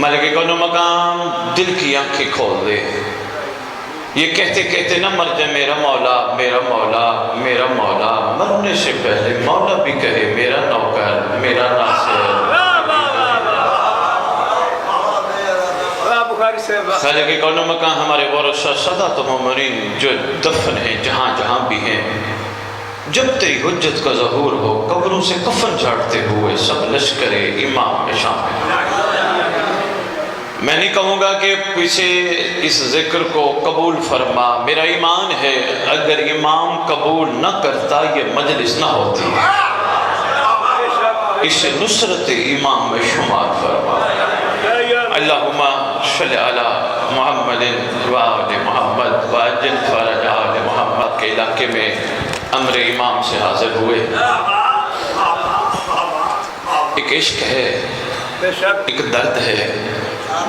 ملک کونو مقام دل کی آنکھیں کھول دے، یہ کہتے کہتے نہ مر جائے میرا مولا میرا مولا میرا مولا، مرنے سے پہلے مولا بھی کہے میرا نوکر میرا ناصر۔ خالق کون و مکان ہمارے ورثہ سادات و مومنین جو دفن ہیں جہاں جہاں بھی ہیں، جب تیری حجت کا ظہور ہو قبروں سے کفن جھاڑتے ہوئے سب لشکر امام میں شامل۔ میں نہیں کہوں گا کہ پیچھے اس ذکر کو قبول فرما، میرا ایمان ہے اگر امام قبول نہ کرتا یہ مجلس نہ ہوتی، اسے نصرت امام میں شمار فرما۔ اللہم صلی علی محمد وآل محمد وعجل فرج آل محمد کے علاقے میں امر امام سے حاضر ہوئے۔ ایک عشق ہے، ایک درد ہے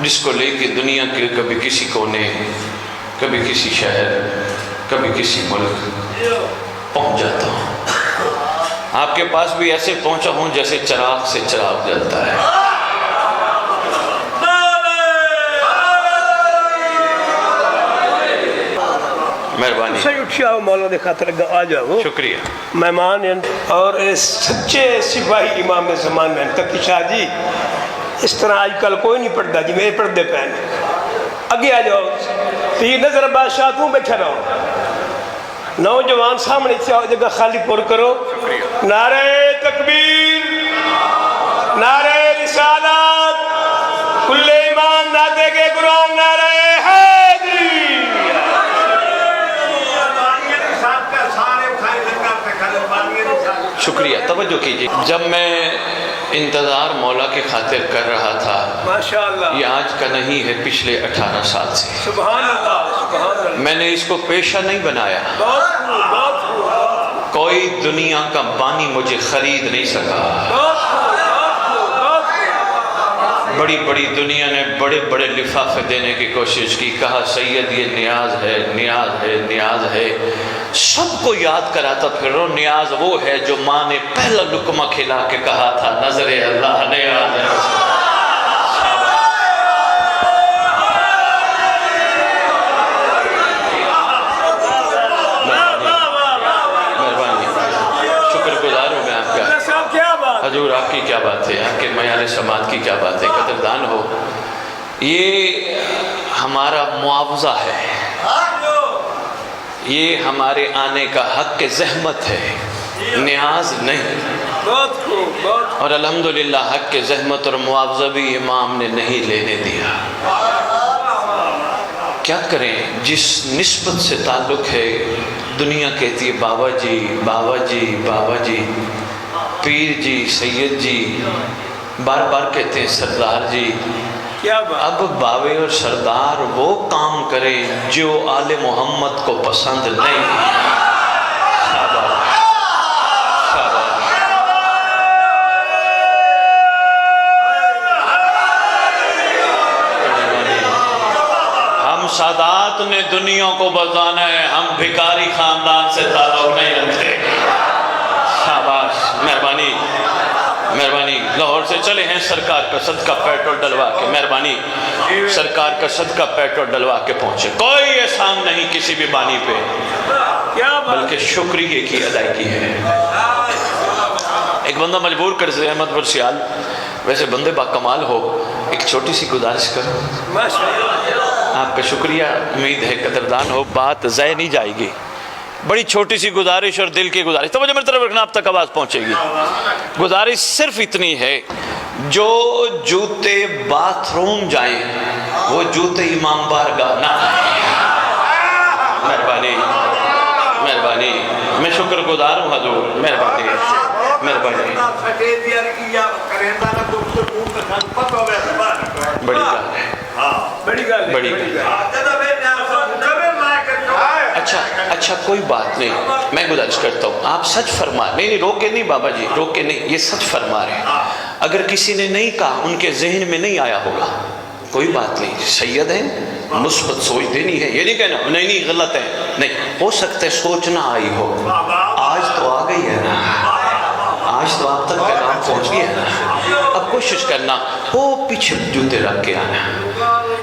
جس کو لے کے دنیا کے کبھی کسی کونے، کبھی کسی شہر، کبھی کسی ملک پہنچ جاتا ہوں۔ آپ کے پاس بھی ایسے پہنچا ہوں جیسے چراغ سے چراغ جلتا ہے۔ مہربانی صحیح اٹھیا ہو مولا دے خاطر آ جاؤ، شکریہ مہمان اور سچے سپاہی امام زمان میں تقی شاہ جی اس طرح آج کل کوئی نہیں پڑھتا جی، میرے پردے پہن اگے آ جاؤ، تیر نظر بادشاہ توں بیٹھا رہو، نوجوان سامنے سے جگہ خالی پور کرو۔ نعرہ تکبیر، نعرہ رسالت، کل ایمان ناتے کے قرآن، نعرہ شکریہ۔ توجہ کیجئے، جب میں انتظار مولا کے خاطر کر رہا تھا، ماشاءاللہ یہ آج کا نہیں ہے، پچھلے 18 سال سے سبحان اللہ سبحان اللہ، میں نے اس کو پیشہ نہیں بنایا، بہت کوئی دنیا کا بانی مجھے خرید نہیں سکا۔ بڑی بڑی دنیا نے بڑے بڑے لفافے دینے کی کوشش کی، کہا سید یہ نیاز ہے نیاز ہے نیاز ہے، سب کو یاد کراتا پھر رو نیاز وہ ہے جو ماں نے پہلا لقمہ کھلا کے کہا تھا نظر اللہ نیاز ہے۔ مہربانی، شکر گزار ہوں میں آپ کا۔ حضور آپ کی کیا بات ہے، آپ کے معیار سماعت کی کیا بات ہے، قدردان ہو۔ یہ ہمارا معاوضہ ہے، یہ ہمارے آنے کا حق زحمت ہے، نیاز نہیں۔ اور الحمدللہ حق زحمت اور معاوضہ بھی امام نے نہیں لینے دیا۔ کیا کریں، جس نسبت سے تعلق ہے، دنیا کہتی ہے بابا جی بابا جی بابا جی، پیر جی سید جی، بار بار کہتے ہیں سردار جی۔ اب باوے اور سردار وہ کام کرے جو آل محمد کو پسند نہیں۔ ہم سادات نے دنیا کو بتانا ہے، ہم بھکاری خاندان سے تعلق نہیں رکھتے۔ شاباش، مہربانی مہربانی۔ لاہور سے چلے ہیں سرکار کا صدقہ پیٹرول ڈلوا کے، مہربانی سرکار کا صدقہ پیٹرول ڈلوا کے پہنچے۔ کوئی احسان نہیں کسی بھی بانی پہ، بلکہ شکریہ کی ادائیگی ہے۔ ایک بندہ مجبور کر سے احمد برسیال، ویسے بندے با کمال ہو، ایک چھوٹی سی گزارش کرو۔ آپ کا شکریہ، امید ہے قدردان ہو، بات ضائع نہیں جائے گی۔ بڑی چھوٹی سی گزارش اور دل کی گزارش، توجہ میری طرف رکھنا، اب تک آواز پہنچے گی۔ گزارش صرف اتنی ہے، جو جوتے باتھ روم جائیں وہ جوتے امام بارگاہ نہ آئیں۔ مہربانی مہربانی، میں شکر گزار ہوں حضور، مہربانی مہربانی۔ بڑی گال ہے، بڑی گال ہے۔ اچھا کوئی بات نہیں، میں گزارش کرتا ہوں، آپ سچ فرما، نہیں روکے نہیں بابا جی، روکے نہیں، یہ سچ فرما رہے ہیں۔ اگر کسی نے نہیں کہا، ان کے ذہن میں نہیں آیا ہوگا، کوئی بات نہیں، سید ہیں، مثبت سوچ دینی ہے، یہ نہیں کہنا نہیں غلط ہے، نہیں، ہو سکتا ہے سوچ نہ آئی ہو، آج تو آ گئی ہے نا، آج تو آپ تک پیغام پہنچ گیا نا، اب کوشش کرنا وہ پیچھے جوتے رکھ کے آنا۔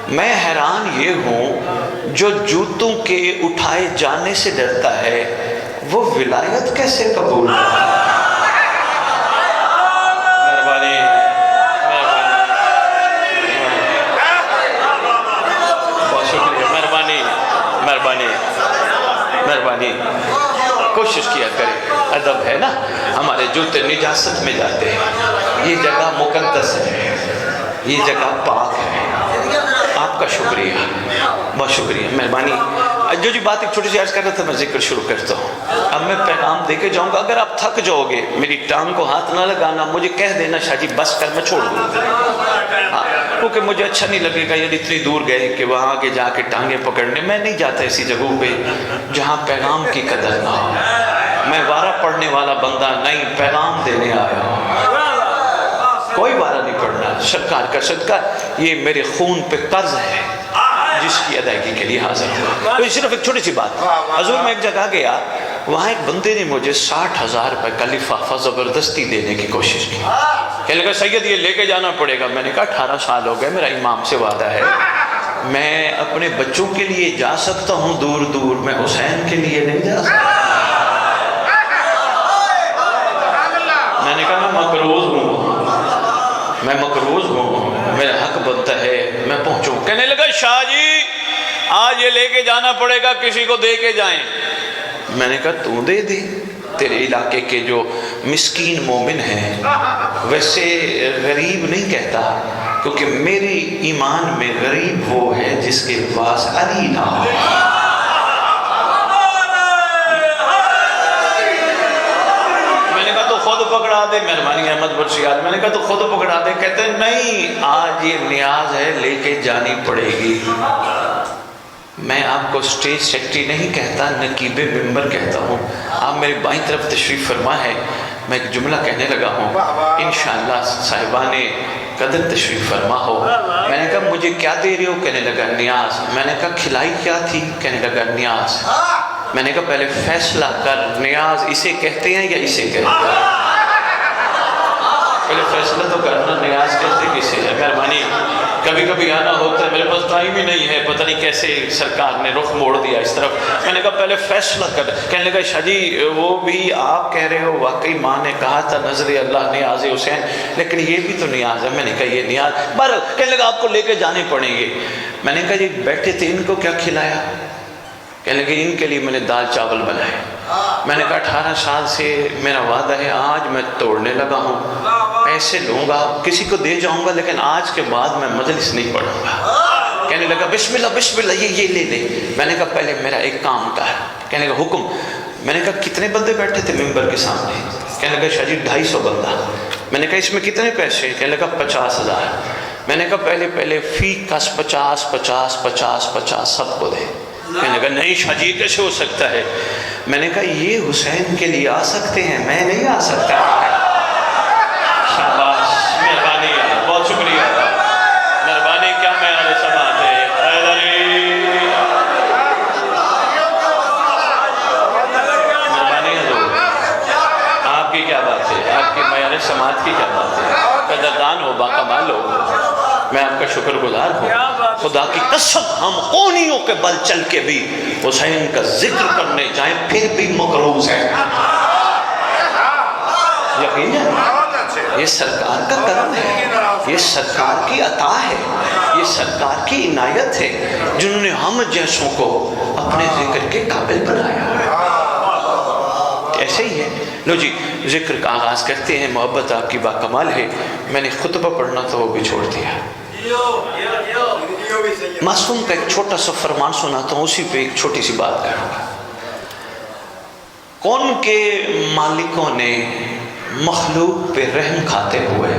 میں حیران یہ ہوں جو جوتوں کے اٹھائے جانے سے ڈرتا ہے وہ ولایت کیسے قبول کرتا ہے؟ مہربانی کوشش کیا کریں، ادب ہے نا، ہمارے جوتے نجاست میں جاتے ہیں، یہ جگہ مقدس ہے، یہ جگہ پاک ہے۔ آپ کا شکریہ، بہت شکریہ، مہربانی۔ جو بات ایک چھوٹی سی عرض کر رہا تھا میں ذکر شروع کرتا ہوں۔ اب میں پیغام دے کے جاؤں گا، اگر آپ تھک جاؤ گے میری ٹانگ کو ہاتھ نہ لگانا، مجھے کہہ دینا شاہ جی بس کر، میں چھوڑ دوں گا، کیونکہ مجھے اچھا نہیں لگے گا یہ اتنی دور گئے کہ وہاں کے جا کے ٹانگیں پکڑنے۔ میں نہیں جاتا ایسی جگہوں پہ جہاں پیغام کی قدر نہ ہو۔ میں وارہ پڑھنے والا بندہ نہیں، پیغام دینے آیا ہوں، کوئی وارہ نہیں پڑھنا۔ سرکار کا صدقہ یہ میرے خون پہ قرض ہے جس کی ادائیگی کے لیے حاضر ہوں۔ تو صرف ایک چھوٹی سی بات، حضور میں ایک جگہ گیا، وہاں ایک بندے نے مجھے 60,000 روپے کا لفافہ زبردستی دینے کی کوشش کی۔ کہنے لگا سید یہ لے کے جانا پڑے گا۔ میں نے کہا 18 سال ہو گئے، میرا امام سے وعدہ ہے، میں اپنے بچوں کے لیے جا سکتا ہوں دور دور، میں حسین کے لیے نہیں جا سکتا۔ میں نے کہا میں مقروض ہوں، میرا حق بنتا ہے میں پہنچوں۔ کہنے لگا شاہ جی آج یہ لے کے جانا پڑے گا، کسی کو دے کے جائیں۔ میں نے کہا تو دے دے، تیرے علاقے کے جو مسکین مومن ہیں، ویسے غریب نہیں کہتا، کیونکہ میرے ایمان میں غریب وہ ہے جس کے پاس علی نہ ہو۔ میں نے کہا تو خود پکڑا دے، مہربانی احمد برشیال، میں نے کہا تو خود پکڑا دے۔ کہتے ہیں نہیں آج یہ نیاز ہے، لے کے جانی پڑے گی۔ میں آپ کو سٹیج سیکٹری نہیں کہتا، نقیب ممبر کہتا ہوں۔ آپ میری بائیں طرف تشریف فرما ہے، میں ایک جملہ کہنے لگا ہوں، انشاءاللہ صاحبان قدر تشریف فرما ہو۔ میں نے کہا مجھے کیا دے رہے ہو؟ کہنے لگا نیاز۔ میں نے کہا کھلائی کیا تھی؟ کہنے لگا نیاز۔ میں نے کہا پہلے فیصلہ کر، نیاز اسے کہتے ہیں یا اسے کہتے ہیں؟ پہلے فیصلہ تو کرنا، نیاز کہتے کسے ہے؟ مہربانی، کبھی کبھی آنا ہوتا ہے، میرے پاس ٹائم ہی نہیں ہے، پتہ نہیں کیسے سرکار نے رخ موڑ دیا اس طرف۔ میں نے کہا پہلے فیصلہ کر۔ کہنے لگا شاہ جی وہ بھی آپ کہہ رہے ہو، واقعی ماں نے کہا تھا نظر اللہ نیاز حسین، لیکن یہ بھی تو نیاز ہے۔ میں نے کہا یہ نیاز بہرحال، کہنے لگا آپ کو لے کے جانے پڑیں گے۔ میں نے کہا یہ بیٹھے تھے ان کو کیا کھلایا؟ کہنے لگے ان کے لیے میں نے دال چاول بنائے۔ میں نے کہا 18 سال سے میرا وعدہ ہے، آج میں توڑنے لگا ہوں، پیسے لوں گا کسی کو دے جاؤں گا، لیکن آج کے بعد میں مجلس نہیں پڑھوں گا۔ کہنے لگا بسم اللہ بسم اللہ، یہ لے لے۔ میں نے کہا پہلے میرا ایک کام کر۔ کہنے لگا حکم۔ میں نے کہا کتنے بندے بیٹھے تھے ممبر کے سامنے؟ کہنے لگا شاہ جی 250 بندہ۔ میں نے کہا اس میں کتنے پیسے؟ کہنے لگا 50,000۔ میں نے کہا پہلے فی کس 50 سب کو دے۔ کہنے لگا نہیں شاہ جی کیسے ہو سکتا ہے؟ میں نے کہا یہ حسین کے لیے آ سکتے ہیں، میں نہیں آ سکتا۔ شاباش، مہربانی، بہت شکریہ، مہربانی، کیا معیار سماعت ہے؟ مہربانی حضور، آپ کی کیا بات ہے؟ آپ کی معیار سماعت کی کیا بات ہے؟ قدردان ہو، باکمال ہو، میں آپ کا شکر گزار ہوں۔ خدا کی قسم ہم اونیوں کے بل چل کے بھی حسین کا ذکر کرنے جائیں پھر بھی مقروض ہیں۔ یقین ہے یہ سرکار کا کرم ہے، یہ سرکار کی عطا ہے، یہ سرکار کی عنایت ہے جنہوں نے ہم جیسوں کو اپنے ذکر کے قابل بنایا۔ ایسے ہی ہے۔ لو جی ذکر کا آغاز کرتے ہیں، محبت آپ کی باکمال ہے۔ میں نے خطبہ پڑھنا تو وہ بھی چھوڑ دیا۔ معصوم کا ایک چھوٹا سا فرمان سناتا ہوں، اسی پہ ایک چھوٹی سی بات کروں گا۔ کون کے مالکوں نے مخلوق پہ رحم کھاتے ہوئے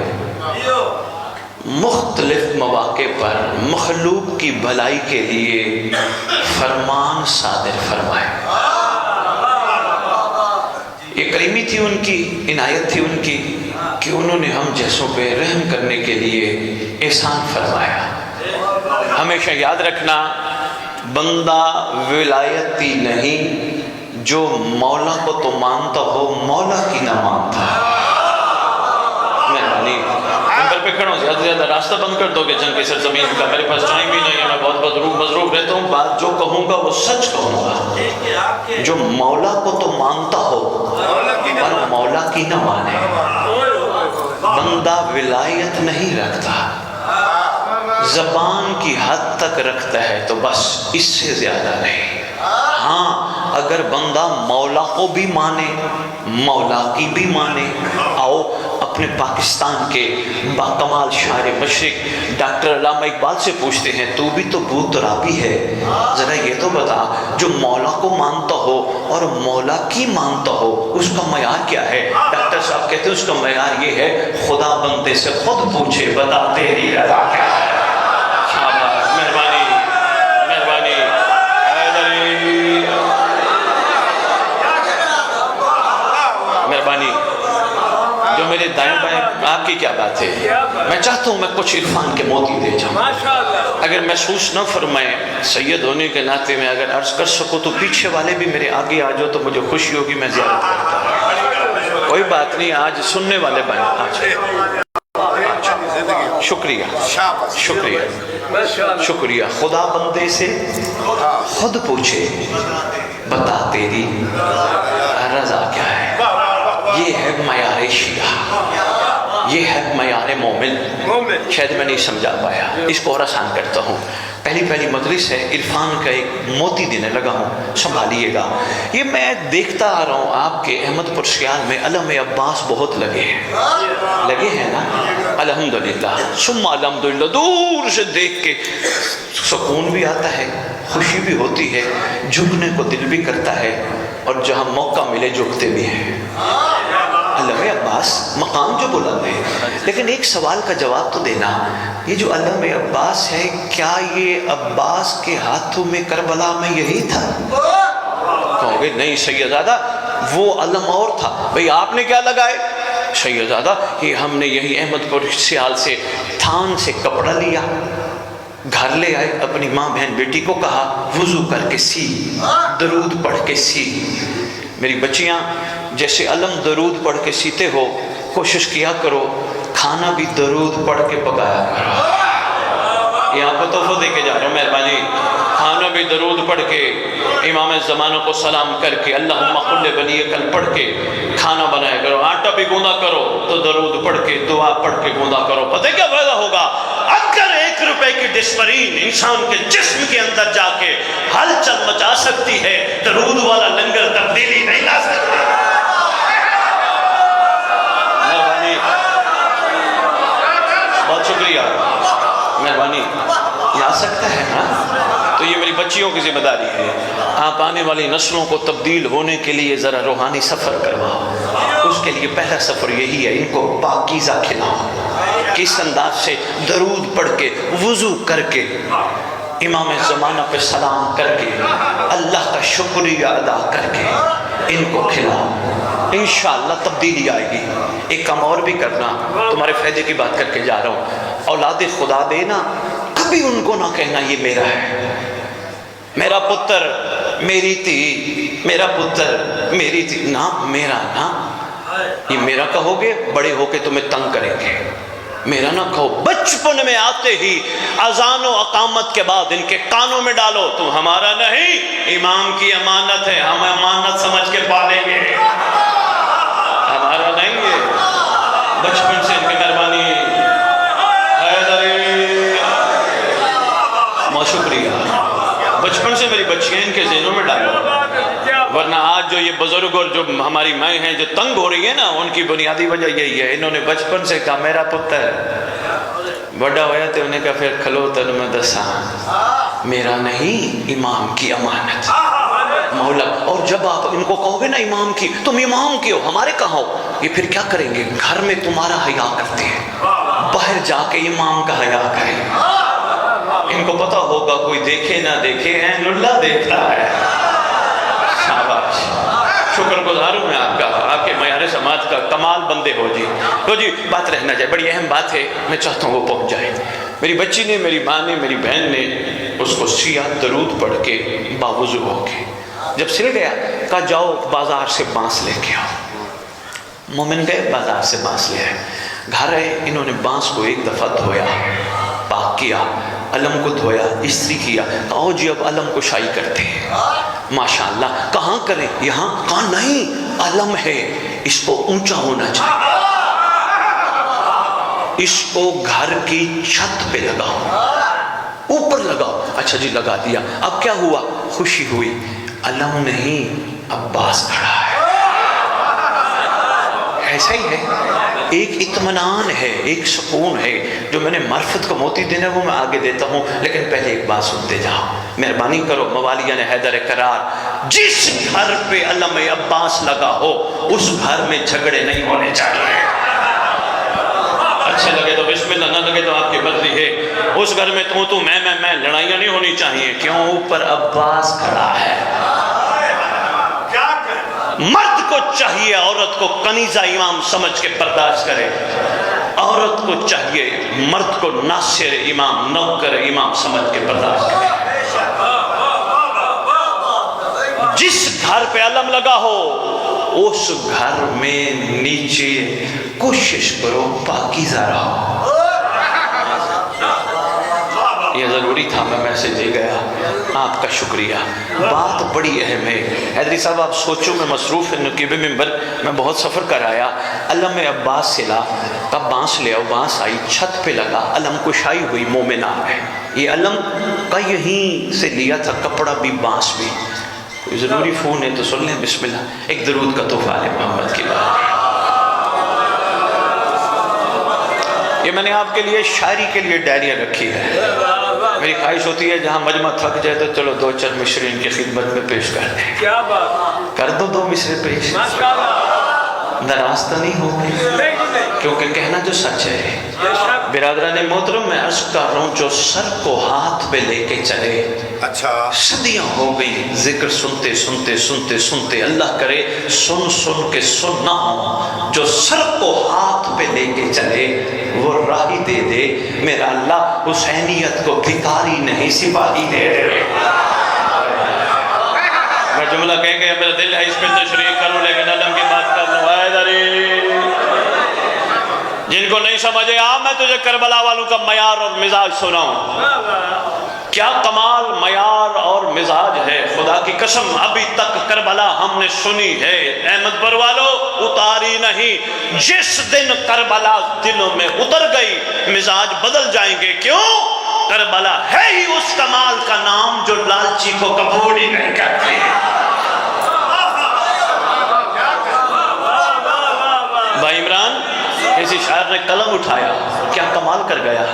مختلف مواقع پر مخلوق کی بھلائی کے لیے فرمان صادر فرمائے۔ یہ کریمی تھی ان کی، عنایت تھی ان کی کہ انہوں نے ہم جیسوں پہ رحم کرنے کے لیے احسان فرمایا۔ ہمیشہ یاد رکھنا، بندہ ولایتی نہیں، جو مولا کو تو مانتا ہو مولا کی نہ مانتا۔ مہربانی منبر پہ کھڑا ہوں، زیادہ سے زیادہ راستہ بند کر دو گے جنگ کی سرزمین کا، میرے پاس ٹائم ہی نہیں ہے، میں بہت مصروف رہتا ہوں، بات جو کہوں گا وہ سچ کہوں گا۔ جو مولا کو تو مانتا ہو اور مولا کی نہ مانے، بندہ ولایت نہیں رکھتا، زبان کی حد تک رکھتا ہے تو بس، اس سے زیادہ نہیں۔ ہاں اگر بندہ مولا کو بھی مانے، مولا کی بھی مانے، آؤ اپنے پاکستان کے باکمال شاعر مشرق ڈاکٹر علامہ اقبال سے پوچھتے ہیں، تو بھی تو بھوت رابی ہے، ذرا یہ تو بتا، جو مولا کو مانتا ہو اور مولا کی مانتا ہو، اس کا معیار کیا ہے؟ ڈاکٹر صاحب کہتے ہیں اس کا معیار یہ ہے، خدا بندے سے خود پوچھے، بتا تیری رضا کیا ہے۔ جو میرے دائیں بائیں، آپ کی کیا بات ہے؟ میں چاہتا ہوں میں کچھ عرفان کے موتی دے جاؤں، اگر محسوس نہ فرمائیں، سید ہونے کے ناطے میں اگر عرض کر سکوں تو پیچھے والے بھی میرے آگے آ جاؤ تو مجھے خوشی ہوگی، میں زیارت کرتا ہوں۔ کوئی بات نہیں، آج سننے والے بائیں آج شکریہ شکریہ شکریہ۔ خدا بندے سے خود پوچھے، بتا تیری رضا کیا ہے۔ یہ ہے معیار شیعہ، یہ ہے معیار مومن۔ شاید میں نہیں سمجھا پایا، اس کو اور آسان کرتا ہوں۔ پہلی مجلس ہے، عرفان کا ایک موتی دینے لگا ہوں، سنبھالیے گا۔ یہ میں دیکھتا آ رہا ہوں آپ کے احمد پور سیال میں علم عباس بہت لگے ہیں نا، الحمدللہ ثم الحمدللہ، دور سے دیکھ کے سکون بھی آتا ہے، خوشی بھی ہوتی ہے، جھکنے کو دل بھی کرتا ہے، اور جہاں موقع ملے جھکتے بھی ہیں۔ علم عباس مقام جو بلند ہے، لیکن ایک سوال کا جواب تو دینا، یہ جو علم عباس ہے، کیا یہ عباس کے ہاتھوں میں کربلا میں یہی تھا؟ کہو گے نہیں سیدزادہ، وہ علم اور تھا۔ بھئی آپ نے کیا لگائے؟ سیدزادہ یہ ہم نے یہی احمد پور سیال سے تھان سے کپڑا لیا، گھر لے آئے، اپنی ماں بہن بیٹی کو کہا وضو کر کے سی، درود پڑھ کے سی۔ میری بچیاں جیسے علم درود پڑھ کے سیتے ہو، کوشش کیا کرو کھانا بھی درود پڑھ کے پکایا کرو۔ یہ آپ کو تحفہ دے کے جا رہا ہوں، مہربانی، کھانا بھی درود پڑھ کے، امام زمانہ کو سلام کر کے، اللہم قل بنی کل پڑھ کے کھانا بنایا کرو۔ آٹا بھی گوندا کرو تو درود پڑھ کے، دعا پڑھ کے گوندا کرو۔ پتہ کیا فائدہ ہوگا؟ اگر 1 روپے کی ڈسپرین انسان کے جسم کے اندر جا کے ہلچل مچا سکتی ہے، درود والا لنگر تبدیلی نہیں لا سکتا۔ مہربانی، بہت شکریہ، مہربانی، لا سکتا ہے نا؟ تو یہ میری بچیوں کی ذمہ داری ہے، آپ آنے والی نسلوں کو تبدیل ہونے کے لیے ذرا روحانی سفر کرواؤ۔ اس کے لیے پہلا سفر یہی ہے، ان کو پاکیزہ کھلاؤ، کس انداز سے درود پڑھ کے، وضو کر کے، امام زمانہ پہ سلام کر کے، اللہ کا شکریہ ادا کر کے ان کو کھلاؤ، انشاءاللہ تبدیلی آئے گی۔ ایک کام اور بھی کرنا، تمہارے فائدے کی بات کر کے جا رہا ہوں، اولاد خدا دینا، کبھی ان کو نہ کہنا یہ میرا ہے، میرا پتر میری تھی، میرا پتر میری تھی، نہ میرا، نہ یہ میرا کہو گے بڑے ہو کے تمہیں تنگ کریں گے، میرا نہ کہو۔ بچپن میں آتے ہی اذان و اقامت کے بعد ان کے کانوں میں ڈالو، تم ہمارا نہیں، امام کی امانت ہے، ہم امانت سمجھ کے پالیں گے، ہمارا نہیں ہے۔ بچپن سے ان کی مہربانی، بہت شکریہ، بچپن سے میری بچیاں ان کے ذہنوں میں ڈالو، ورنہ آج جو یہ بزرگ اور جو ہماری مائیں ہیں جو تنگ ہو رہی ہیں نا، ان کی بنیادی وجہ یہی ہے، انہوں نے بچپن سے کہا میرا پتر، بڑا ہویا تو انہیں کہا پھر کھلو تن میں دساں، میرا نہیں، امام کی امانت، مولا۔ اور جب آپ ان کو کہو گے نا امام کی، تم امام کی ہو، ہمارے کہاں ہو، یہ پھر کیا کریں گے؟ گھر میں تمہارا حیا کرتے ہیں، باہر جا کے امام کا حیا کریں۔ ان کو پتہ ہوگا کوئی دیکھے نہ دیکھے، عین اللہ دیکھتا ہے۔ شاباش، شکر گزار ہوں میں آپ کا، آپ کے معیار سماعت کا کمال بندے ہو جی۔ تو جی بات رہنا جائے، بڑی اہم بات ہے، میں چاہتا ہوں وہ پہنچ جائے۔ میری بچی نے، میری ماں نے، میری بہن نے اس کو سیا، درود پڑھ کے، باوضو ہو کے، جب سل گیا کہا جاؤ بازار سے بانس لے کے آؤ۔ مومن گئے بازار سے بانس لے آئے، گھر آئے، انہوں نے بانس کو ایک دفعہ دھویا، پاک کیا، علم کو دھویا، استری کیا، آؤ جی اب علم کو شائی کرتے ہیں۔ ماشاءاللہ، کہاں کریں؟ یہاں؟ کہاں نہیں، علم ہے، اس کو اونچا ہونا چاہیے، اس کو گھر کی چھت پہ لگاؤ، اوپر لگاؤ۔ اچھا جی لگا دیا، اب کیا ہوا؟ خوشی ہوئی، علم نہیں عباس کھڑا ہے۔ ایسا ہی ہے، ایک اطمینان ہے، ایک سکون ہے جو میں نے معرفت کو موتی دینا ہے، وہ میں آگے دیتا ہوں، لیکن پہلے ایک بات سنتے جاؤ، مہربانی کرو موالیان حیدر کرار، جس گھر پہ علم عباس لگا ہو اس گھر میں جھگڑے نہیں ہونے چاہیے۔ اچھے لگے تو بسم اللہ، نہ لگے تو آپ کی مرضی ہے۔ اس گھر میں تو میں لڑائیاں نہیں ہونی چاہیے، کیوں؟ اوپر عباس کھڑا ہے۔ مرد کو چاہیے عورت کو کنیزہ امام سمجھ کے برداشت کرے، عورت کو چاہیے مرد کو ناصر امام، نوکر امام سمجھ کے برداشت کرے۔ جس گھر پہ علم لگا ہو اس گھر میں نیچے کوشش کرو پاکیزہ رہو۔ یہ ضروری تھا، میں میسج دے گیا، آپ کا شکریہ۔ بات بڑی اہم ہے حیدری صاحب، آپ سوچو، میں مصروف نقیب ممبر میں بہت سفر کر آیا، علم عباس سے لا، تب بانس لے آؤ، بانس آئی، چھت پہ لگا، علم کشائی ہوئی، مومنہ ہے، یہ علم کا یہیں سے لیا تھا، کپڑا بھی بانس بھی۔ کوئی ضروری فون ہے تو سن لیں، بسم اللہ، ایک درود کا تحفہ آل محمد کی بات۔ یہ میں نے آپ کے لیے شاعری کے لیے ڈائریاں رکھی ہے، میری خواہش ہوتی ہے جہاں مجمع تھک جائے تو چلو دو چار مصرے ان کی خدمت میں پیش کر دیں۔ کیا بات، کر دو دو مصرے پیش، ناراض تو نہیں ہوگی، کیونکہ کہنا جو سچ ہے۔ برادران محترم، میں عرض کر رہا ہوں، جو سر کو ہاتھ پہ لے کے چلے، اچھا صدیاں ہو گئی ذکر سنتے سنتے سنتے سنتے، اللہ کرے سن سن کے سن نہ ہو، جو سر کو ہاتھ پہ لے کے چلے وہ راہی دے دے، میرا اللہ حسینیت کو بھکاری نہیں سپاہی دے دے۔ میں جملہ کہہ گیا، میرا دل ہے اس پہ تشریح کروں، لیکن علم کی بات کر لوں۔ اے دری جن کو نہیں سمجھے، میں تجھے کربلا والوں کا معیار اور مزاج سناؤں، کیا کمال معیار اور مزاج ہے، خدا کی قسم ابھی تک کربلا ہم نے سنی ہے، احمد پر والوں اتاری نہیں، جس دن کربلا دلوں میں اتر گئی مزاج بدل جائیں گے، کیوں؟ کربلا ہے ہی اس کمال کا نام جو لالچی کو قبول ہی نہیں کرتے۔ بھائی عمران، کسی شاعر نے قلم اٹھایا، کیا کمال کر گیا،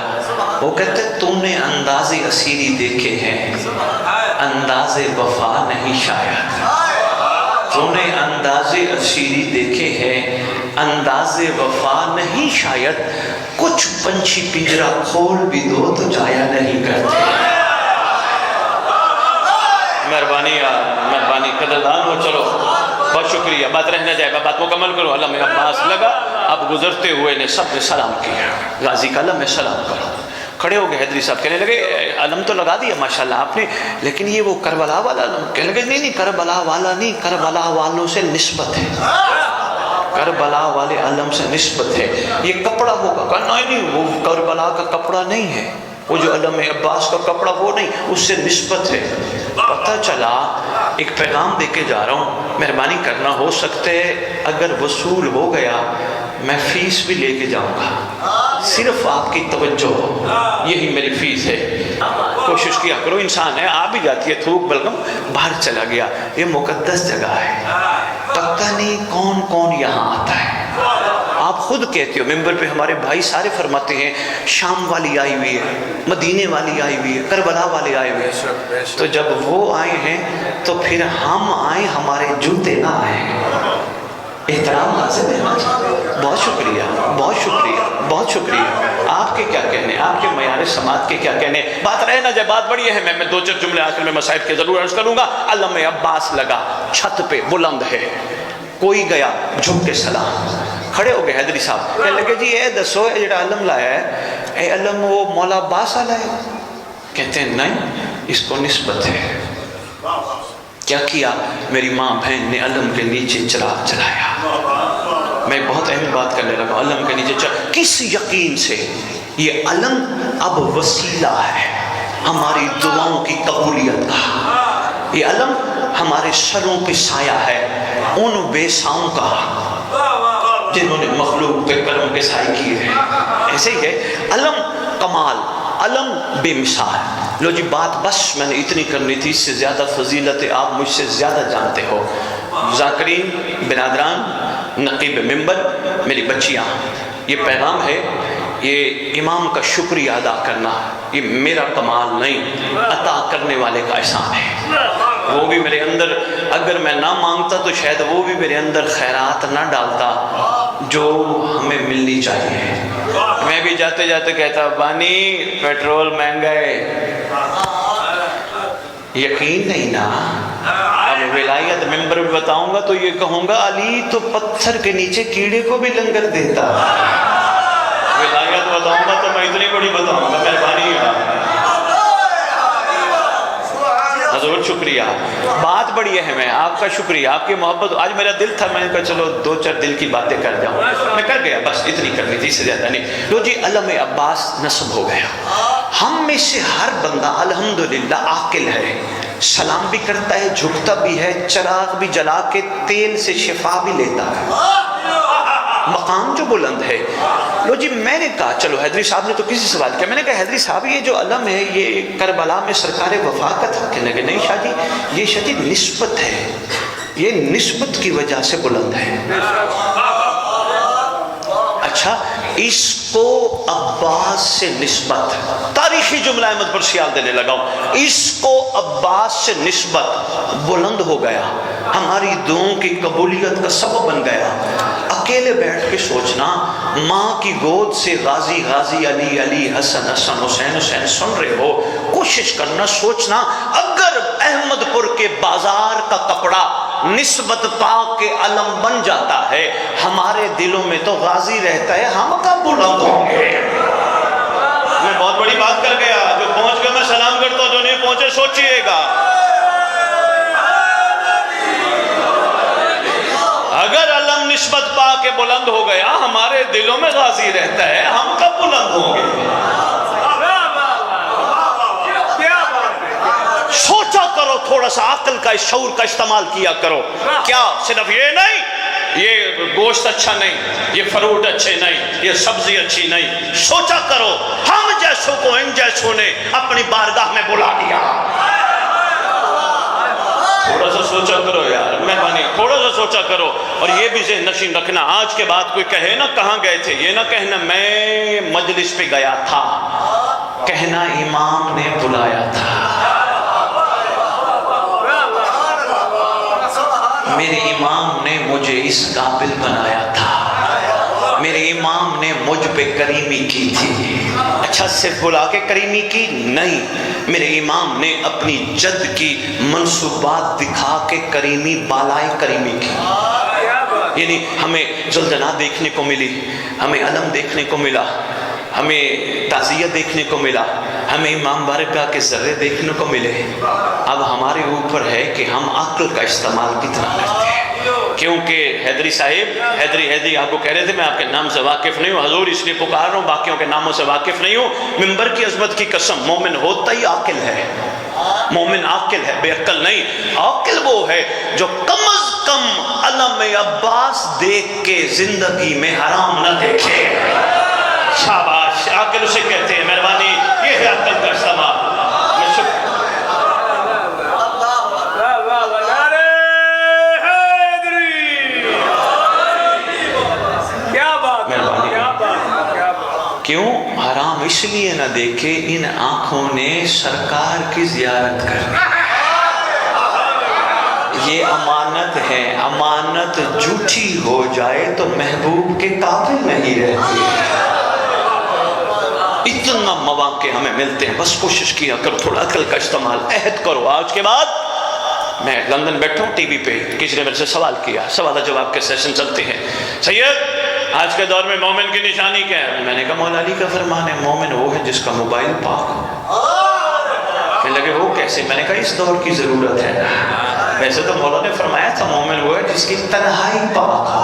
وہ کہتے تو نے انداز اسیری دیکھے ہیں، انداز وفا نہیں شاید، تو نے انداز اسیری دیکھے ہیں، انداز وفا نہیں شاید، کچھ پنچھی پنجرا کھول بھی دو تو جایا نہیں کرتے۔ مہربانی یار، مہربانی، قدردان ہو، چلو بہت شکریہ، بات رہنا جائے، میں بات مکمل کروں۔ علم عباس لگا، اب گزرتے ہوئے نے سب نے سلام کیا، غازی کا علم میں سلام کرو، کھڑے ہو گئے۔ حیدری صاحب کہنے لگے علم تو لگا دیا ماشاءاللہ آپ نے، لیکن یہ وہ کربلا والا علم، کہنے لگے نہیں کربلا والا نہیں، کربلا والوں سے نسبت ہے، کربلا والے علم سے نسبت ہے، یہ کپڑا ہوگا، کہا نہیں وہ کربلا کا کپڑا نہیں ہے، وہ جو علم عباس کا کپڑا وہ نہیں، اس سے نسبت ہے۔ پتہ چلا، ایک پیغام دے کے جا رہا ہوں، مہربانی کرنا، ہو سکتے اگر وصول ہو گیا میں فیس بھی لے کے جاؤں گا، صرف آپ کی توجہ ہو، یہی میری فیس ہے، کوشش کیا کرو، انسان ہے آ بھی جاتی ہے تھوک بلغم، باہر چلا گیا، یہ مقدس جگہ ہے، پتہ نہیں کون کون یہاں آتا ہے۔ آپ خود کہتے ہو، ممبر پہ ہمارے بھائی سارے فرماتے ہیں شام والی آئی ہوئی ہے، مدینے والی آئی ہوئی ہے، کربلا والے آئے ہوئے ہیں، تو جب وہ آئے ہیں تو پھر ہم آئیں، ہمارے جوتے نہ آئیں، احترام لازم ہے۔ بہت شکریہ، بہت شکریہ، بہت شکریہ۔ آپ کے کیا کہنے، آپ کے معیار سماعت کے کیا کہنے، بات رہنا جائے، بات بڑی ہے، میں دو چار جملے آخر میں مسائب کے ضرور عرض کروں گا۔ علم عباس لگا، چھت پہ بلند ہے، کوئی گیا جھک کے سلام، کھڑے ہو گئے حیدری صاحب، کہنے لگے جی اے دسو اے جڑا علم لایا ہے، اے علم وہ مولا عباس والا ہے؟ کہتے ہیں نہیں، اس کو نسبت ہے۔ کیا کیا؟ میری ماں بہن نے علم کے نیچے چراغ جلایا، میں بہت اہم بات کرنے لگا، علم کے نیچے کس یقین سے؟ یہ علم اب وسیلہ ہے ہماری دعاؤں کی قبولیت کا، یہ علم ہمارے سروں پہ سایہ ہے ان بے ساؤں کا جنہوں نے مخلوق پہ کرم کے سائے کیے ہیں۔ ایسے ہی ہے علم کمال، علم بے مثال۔ لو جی بات بس میں نے اتنی کرنی تھی، اس سے زیادہ فضیلت آپ مجھ سے زیادہ جانتے ہو۔ ذاکرین، برادران، نقیب ممبر، میری بچیاں، یہ پیغام ہے، یہ امام کا شکریہ ادا کرنا، یہ میرا کمال نہیں، عطا کرنے والے کا احسان ہے۔ وہ بھی میرے اندر، اگر میں نہ مانگتا تو شاید وہ بھی میرے اندر خیرات نہ ڈالتا جو ہمیں ملنی چاہیے۔ میں بھی جاتے جاتے کہتا بانی پیٹرول مہنگا ہے، یقین نہیں نا۔ اب ولایت ممبر بھی بتاؤں گا تو یہ کہوں گا علی تو پتھر کے نیچے کیڑے کو بھی لنگر دیتا۔ ولایت بتاؤں گا تو میں اتنی بڑی بتاؤں گا، مہربانی حضور شکریہ۔ بات بڑی اہم ہے، آپ کا شکریہ، آپ کی محبت۔ آج میرا دل تھا، میں نے کہا چلو 2-4 دل کی باتیں کر جاؤں، میں کر گیا، بس اتنی کرنی تھی، اس سے زیادہ نہیں۔ لو جی علم عباس نصب ہو گیا۔ ہم میں سے ہر بندہ الحمدللہ عاقل ہے، سلام بھی کرتا ہے، جھکتا بھی ہے، چراغ بھی جلا کے تیل سے شفا بھی لیتا ہے، مقام جو بلند ہے۔ لو جی میں نے کہا چلو، حیدری صاحب نے تو کسی سوال کیا، میں نے کہا حیدری صاحب یہ جو علم ہے یہ کربلا میں سرکار وفا کا تھا؟ کہنے لگے نہیں شاہ جی، یہ شدید نسبت ہے، یہ نسبت کی وجہ سے بلند ہے۔ اچھا، اس کو عباس سے نسبت، تاریخی جملہ احمد پر سیال دینے لگا ہوں، اس کو عباس سے نسبت بلند ہو گیا، ہماری دعاؤں کی قبولیت کا سبب بن گیا۔ اکیلے بیٹھ کے سوچنا، ماں کی گود سے غازی غازی علی علی حسن حسن حسین حسین سن رہے ہو، کوشش کرنا، سوچنا اگر احمد پور کے بازار کا کپڑا نسبت پاک کے علم بن جاتا ہے، ہمارے دلوں میں تو غازی رہتا ہے، ہم کب بلند ہوں گے؟ میں بہت بڑی بات کر گیا، جو پہنچ گیا میں سلام کرتا ہوں، جو نہیں پہنچے سوچئے گا۔ اگر علم نسبت پا کے بلند ہو گیا، ہمارے دلوں میں غازی رہتا ہے، ہم کب بلند ہوں گے؟ سوچا کرو، تھوڑا سا عقل کا، شعور کا استعمال کیا کرو۔ کیا صرف یہ نہیں، یہ گوشت اچھا نہیں، یہ فروٹ اچھے نہیں، یہ سبزی اچھی نہیں، سوچا کرو ہم جیسوں کو ان جیسوں نے اپنی بارگاہ میں بلا لیا۔ تھوڑا سا سوچا کرو یار، مہربانی تھوڑا سا سوچا کرو۔ اور یہ بھی ذہن نشین رکھنا، آج کے بعد کوئی کہے نا کہاں گئے تھے، یہ نہ کہنا میں مجلس پہ گیا تھا، کہنا امام نے بلایا تھا، میرے امام نے مجھے اس قابل بنایا تھا، میرے امام نے مجھ پہ کریمی کی تھی۔ اچھا صرف بلا کے کریمی کی نہیں، میرے امام نے اپنی جد کی منصوبات دکھا کے کریمی بالائے کریمی کی۔ یعنی ہمیں زلزلہ دیکھنے کو ملی، ہمیں علم دیکھنے کو ملا، ہمیں تعزیہ دیکھنے کو ملا، ہمیں امام بارگاہ کے ذرے دیکھنے کو ملے۔ اب ہمارے اوپر ہے کہ ہم عقل کا استعمال کتنا کرتے ہیں، کیونکہ حیدری صاحب، حیدری آپ کو کہہ رہے تھے میں آپ کے نام سے واقف نہیں ہوں، حضور اس لیے پکار رہا ہوں، باقیوں کے ناموں سے واقف نہیں ہوں۔ ممبر کی عظمت کی قسم، مومن ہوتا ہی عاقل ہے، مومن عاقل ہے، بے عقل نہیں۔ عاقل وہ ہے جو کم از کم علم عباس دیکھ کے زندگی میں حرام نہ دیکھے۔ شاباش، عاقل اسے کہتے ہیں، مہربانی یہ ہے عقل کا استعمال۔ کیوں حرام اس لیے نہ دیکھے، ان آنکھوں نے سرکار کی زیارت کرنی، یہ امانت ہے، امانت جھوٹی ہو جائے تو محبوب کے قابل نہیں رہتی۔ اتنا مواقع ہمیں ملتے ہیں، بس کوشش کیا کرو، تھوڑا عقل کا استعمال، عہد کرو۔ آج کے بعد میں لندن بیٹھا ہوں، ٹی وی پہ کسی نے میرے سے سوال کیا، سوال جواب کے سیشن چلتے ہیں، سید آج کے دور میں مومن کی نشانی کیا ہے؟ میں نے کہا مولا علی کا فرمان ہے، مومن وہ ہے جس کا موبائل پاک ہو۔ کہنے لگے وہ کیسے؟ میں نے کہا اس دور کی ضرورت ہے نا، ویسے تو مولا نے فرمایا تھا مومن وہ ہے جس کی تنہائی پاک ہو۔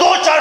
2-4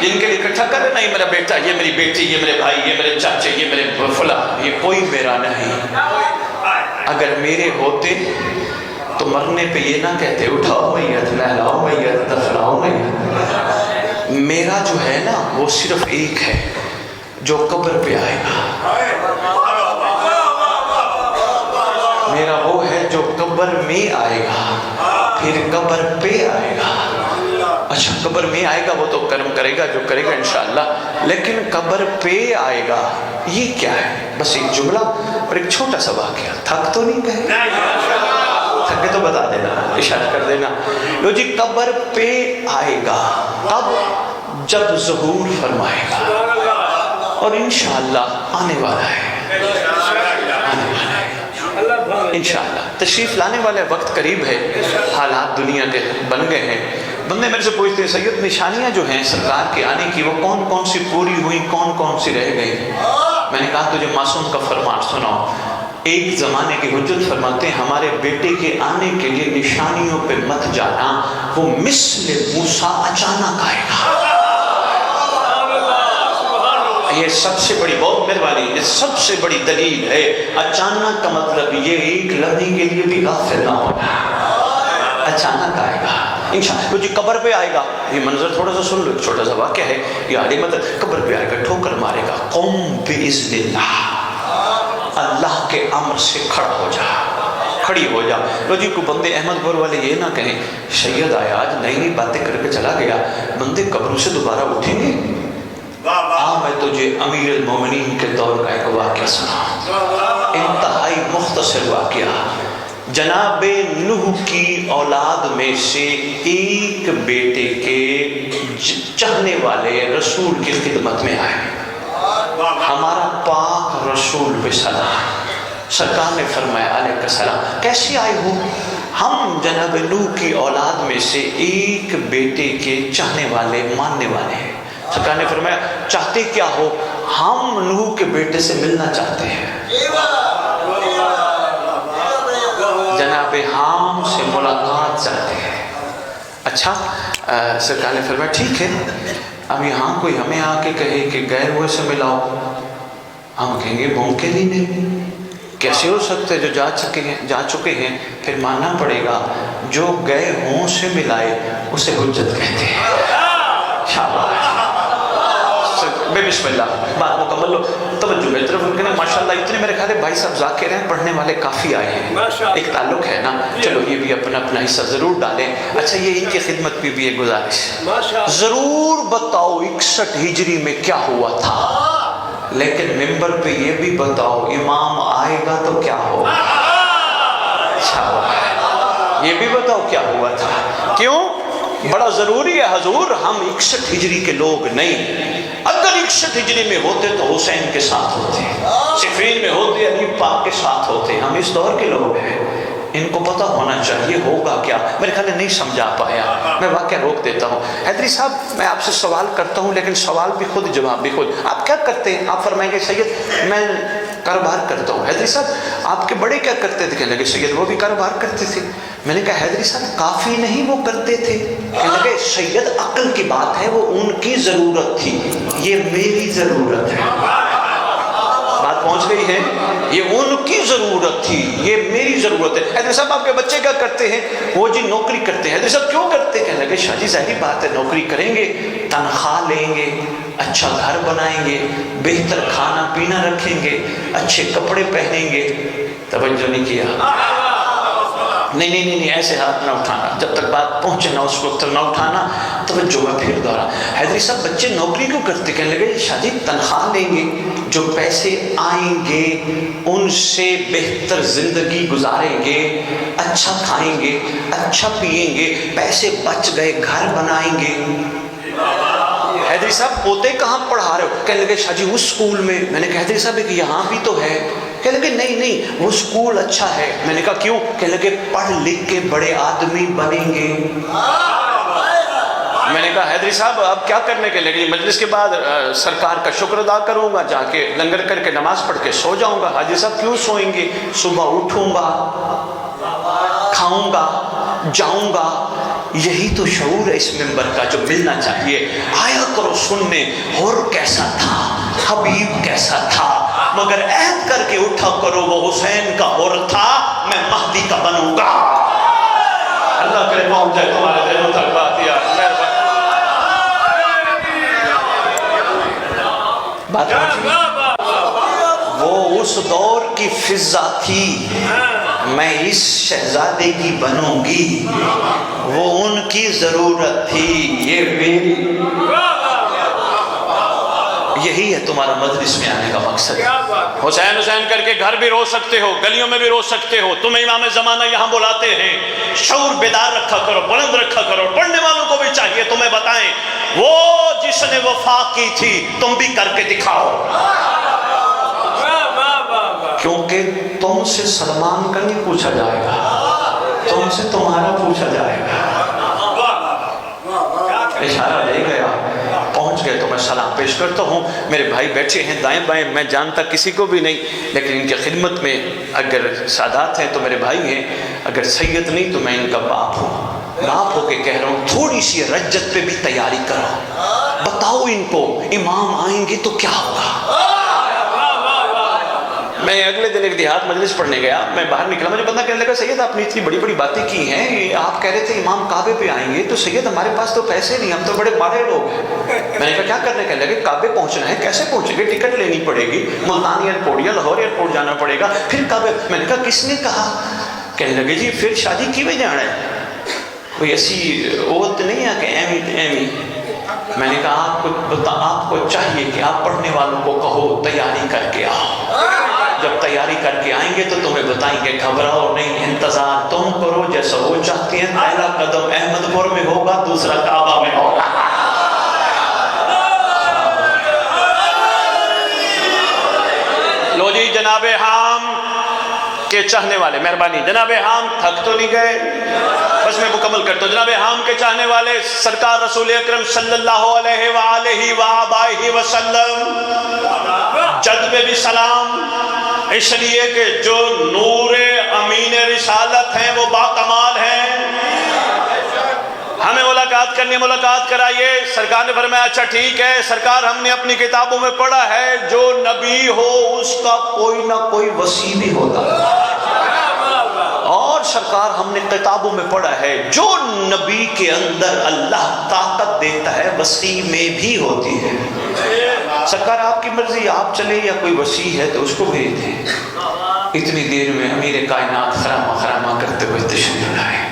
جن کے لیے اکٹھا کر رہے ہیں نا، یہ میرا بیٹا، یہ میری بیٹی، یہ میرے بھائی، یہ میرے چاچے، یہ میرے فلاں، یہ کوئی میرا نہیں۔ اگر میرے ہوتے تو مرنے پہ یہ نہ کہتے اٹھاؤ میت، نہلاؤ میت، دفناؤ میت۔ میرا جو ہے نا وہ صرف ایک ہے جو قبر پہ آئے گا، میرا وہ ہے جو قبر میں آئے گا، پھر قبر پہ آئے گا۔ اچھا قبر میں آئے گا وہ تو کرم کرے گا جو کرے گا انشاءاللہ، لیکن قبر پہ آئے گا یہ کیا ہے؟ بس ایک جملہ اور ایک چھوٹا سا واقعہ، تھک تو نہیں گئے؟ تھکے تو بتا دینا، اشارہ کر دینا۔ لو جی، قبر پہ آئے گا اب جب ظہور فرمائے گا، اور انشاءاللہ آنے والا ہے، آنے والا ہے انشاءاللہ، تشریف لانے والا وقت قریب ہے۔ حالات دنیا کے بن گئے ہیں، بندے میرے سے پوچھتے ہیں سید نشانیاں جو ہیں سرکار کے آنے کی وہ کون کون سی پوری ہوئی، کون کون سی رہ گئی؟ میں نے کہا تجھے معصوم کا فرمان سناؤ۔ ایک زمانے کی حجت فرماتے ہیں ہمارے بیٹے کے آنے کے لیے نشانیوں پہ مت جانا، وہ مثل موسیٰ اچانک آئے گا۔ یہ سب سے بڑی، بہت مہربانی، یہ سب سے بڑی دلیل ہے۔ اچانک کا مطلب یہ ایک لمحے کے لیے بھی غافل نہ ہونا، اچانک آئے گا انشاءاللہ۔ جی قبر پہ آئے گا، یہ منظر تھوڑا سا سن لو، ایک چھوٹا سا واقعہ ہے، یہ علی مطلب قبر پہ آئے گا، ٹھوکر مارے گا، قم بِإِذْنِ اللَّهِ، اللہ کے امر سے کھڑا ہو جا، کھڑی ہو جا۔ لو جی کو بندے احمد پور والے یہ نہ کہیں سید آیا آج نئی نئی باتیں کر کے چلا گیا، بندے قبروں سے دوبارہ اٹھیں گے؟ میں تجھے امیر المومنین کے دور کا ایک واقعہ سنا، انتہائی مختصر واقعہ۔ جناب نوح کی اولاد میں سے ایک بیٹے کے چاہنے والے رسول کی خدمت میں آئے، ہمارا پاک رسول پہ سلام۔ سرکار نے فرمایا علیہ السلام، کیسے آئے ہو؟ ہم جناب نوح کی اولاد میں سے ایک بیٹے کے چاہنے والے، ماننے والے ہیں۔ سرکار نے فرمایا چاہتے کیا ہو؟ ہم نوح کے بیٹے سے ملنا چاہتے ہیں، جناب حام سے ملاقات چاہتے ہیں۔ اچھا سرکار نے فرمایا ٹھیک ہے، اب یہاں کوئی ہمیں آ کے کہے کہ غیر ہوئے سے ملاؤ، ہم کہیں گے ممکن ہی نہیں، کیسے ہو سکتے؟ جو جا چکے ہیں پھر ماننا پڑے گا، جو گئے ہوں سے ملائے اسے حجت کہتے ہیں۔ شاباش، بسم اللہ، بات مکمل لو، توجہ میری طرف رکھنا۔ ماشاءاللہ اتنے میرے خیال ہے بھائی صاحب ذاکر ہیں، پڑھنے والے کافی آئے ہیں، ایک تعلق ہے نا، چلو یہ بھی اپنا اپنا حصہ ضرور ڈالیں۔ اچھا یہ ان کی خدمت پہ بھی ایک گزارش، ضرور بتاؤ 61 ہجری میں کیا ہوا تھا، لیکن ممبر پہ یہ بھی بتاؤ امام آئے گا تو کیا ہوگا۔ یہ بھی بتاؤ کیا ہوا تھا، کیوں؟ بڑا ضروری ہے حضور، ہم 61 ہجری کے لوگ نہیں، اگر 61 ہجری میں ہوتے تو حسین کے ساتھ ہوتے، صفین میں ہوتے علی پاک کے ساتھ ہوتے، ہم اس دور کے لوگ ہیں، ان کو پتہ ہونا چاہیے ہوگا کیا۔ میرے خیال نہیں سمجھا پایا، میں واقعہ روک دیتا ہوں۔ حیدری صاحب میں آپ سے سوال کرتا ہوں، لیکن سوال بھی خود جواب بھی خود، آپ کیا کرتے ہیں؟ آپ فرمائیں گے سید میں کاروبار کرتا ہوں۔ حیدری صاحب آپ کے بڑے کیا کرتے تھے؟ کہنے لگے سید وہ بھی کاروبار کرتے تھے۔ میں نے کہا حیدری صاحب کافی نہیں وہ کرتے تھے؟ کہنے لگے سید عقل کی بات ہے، وہ ان کی ضرورت تھی، یہ میری ضرورت ہے۔ بات پہنچ گئی ہے، یہ ان کی ضرورت تھی، یہ میری ضرورت ہے۔ حیدری صاحب آپ کے بچے کیا کرتے ہیں؟ وہ جی نوکری کرتے ہیں۔ حیدری صاحب کیوں کرتے ہیں؟ کہنے لگے شاہ جی ظاہری بات ہے، نوکری کریں گے، تنخواہ لیں گے، اچھا گھر بنائیں گے، بہتر کھانا پینا رکھیں گے، اچھے کپڑے پہنیں گے۔ توجہ نہیں کیا؟ نہیں ایسے ہاتھ نہ اٹھانا، جب تک بات پہنچے نہ اس وقت نہ اٹھانا۔ توجہ میں پھر دوہرا، حیدری صاحب بچے نوکری کیوں کرتے؟ کہنے لگے شاہ جی تنخواہ لیں گے، جو پیسے آئیں گے ان سے بہتر زندگی گزاریں گے، اچھا کھائیں گے، اچھا پیئیں گے، پیسے بچ گئے گھر بنائیں گے۔ حیدری صاحب پوتے کہاں پڑھا رہے ہو؟ کہنے لگے شاہ جی اس اسکول میں۔ میں نے کہا حیدری صاحب ایک یہاں بھی تو ہے۔ کہنے لگے نہیں وہ اسکول اچھا ہے۔ میں نے کہا کیوں؟ کہنے لگے پڑھ لکھ کے بڑے آدمی بنیں گے۔ میں نے کہا حیدری صاحب اب کیا کرنے کے لگے؟ مجلس کے بعد سرکار کا شکر ادا کروں گا، جا کے لنگر کر کے نماز پڑھ کے سو جاؤں گا۔ حاجی صاحب کیوں سوئیں گے؟ صبح اٹھوں گا، کھاؤں گا، جاؤں گا. یہی تو شعور ہے اس منبر کا جو ملنا چاہیے. آیا کرو سننے اور کیسا تھا حبیب کیسا تھا, مگر عہد کر کے اٹھا کرو وہ حسین کا اور تھا, میں مہدی کا بنوں گا. اللہ کرے پہنچ جائے تمہارے دلوں تک بات. یار وہ اس دور کی فضا تھی, میں اس شہزادے کی بنوں گی, وہ ان کی ضرورت تھی, یہ میری. یہی ہے تمہارا مجلس میں آنے کا مقصد. حسین حسین کر کے گھر بھی رو سکتے ہو, گلیوں میں بھی رو سکتے ہو, تمہیں امام زمانہ یہاں بلاتے ہیں. شعور بیدار رکھا کرو, بلند رکھا کرو. پڑھنے والوں کو بھی چاہیے تمہیں بتائیں وہ جس نے وفا کی تھی تم بھی کر کے دکھاؤ, کیونکہ تم سے سلمان کا نہیں پوچھا جائے گا, تم سے تمہارا پوچھا جائے گا. اشارہ دے گیا, پہنچ گئے تو میں سلام پیش کرتا ہوں. میرے بھائی بیٹھے ہیں دائیں بائیں, میں جانتا کسی کو بھی نہیں, لیکن ان کی خدمت میں اگر سادات ہیں تو میرے بھائی ہیں, اگر سید نہیں تو میں ان کا باپ ہوں. باپ ہو کے کہہ رہا ہوں تھوڑی سی رجت پہ بھی تیاری کرو, بتاؤ ان کو امام آئیں گے تو کیا ہوگا. میں اگلے دن ایک دیہات مجلس پڑھنے گیا, میں باہر نکلا, مجھے بندہ کہنے لگا سید آپ نے اتنی بڑی بڑی باتیں کی ہیں, آپ کہہ رہے تھے امام کعبے پہ آئیں گے, تو سید ہمارے پاس تو پیسے نہیں, ہم تو بڑے ماڑے لوگ ہیں. میں نے کہا کیا کرنے, کہنے لگے کعبے پہنچنا ہے, کیسے پہنچیں گے, ٹکٹ لینی پڑے گی, ملتان ایئرپورٹ یا لاہور ایئرپورٹ جانا پڑے گا, پھر کعبے. میں نے کہا کس نے کہا, کہنے لگے جی پھر شادی کی میں جانا ہے, کوئی ایسی عورت نہیں ہے کہ ایمی. میں نے کہا آپ کو چاہیے کہ آپ پڑھنے والوں کو کہو تیاری کر کے آؤ, جب تیاری کر کے آئیں گے تو تمہیں بتائیں گے, گھبراؤ نہیں, انتظار تم کرو جیسا وہ چاہتی ہیں. پہلا قدم احمد پور میں ہوگا, دوسرا کعبہ میں ہوگا. لو جی جناب حام کے چاہنے والے, مہربانی جناب حام تھک تو نہیں گئے, بس میں مکمل کرتا ہوں. جناب حام کے چاہنے والے سرکار رسول اکرم صلی اللہ علیہ وآلہ وآبائہ وسلم, جد میں بھی سلام, اس لیے کہ جو نور امین رسالت ہیں وہ باکمال ہیں. ہمیں ملاقات کرنی, ملاقات کرائیے. سرکار نے فرمایا اچھا ٹھیک ہے سرکار, ہم نے اپنی کتابوں میں پڑھا ہے جو نبی ہو اس کا کوئی نہ کوئی وصی بھی ہوتا ہے, اور سرکار ہم نے کتابوں میں پڑھا ہے جو نبی کے اندر اللہ طاقت دیتا ہے وصی میں بھی ہوتی ہے. سرکار آپ کی مرضی, آپ چلے یا کوئی وصی ہے تو اس کو بھیج دیں. اتنی دیر میں امیر کائنات خرامہ خرامہ کرتے ہوئے تشریف لائے.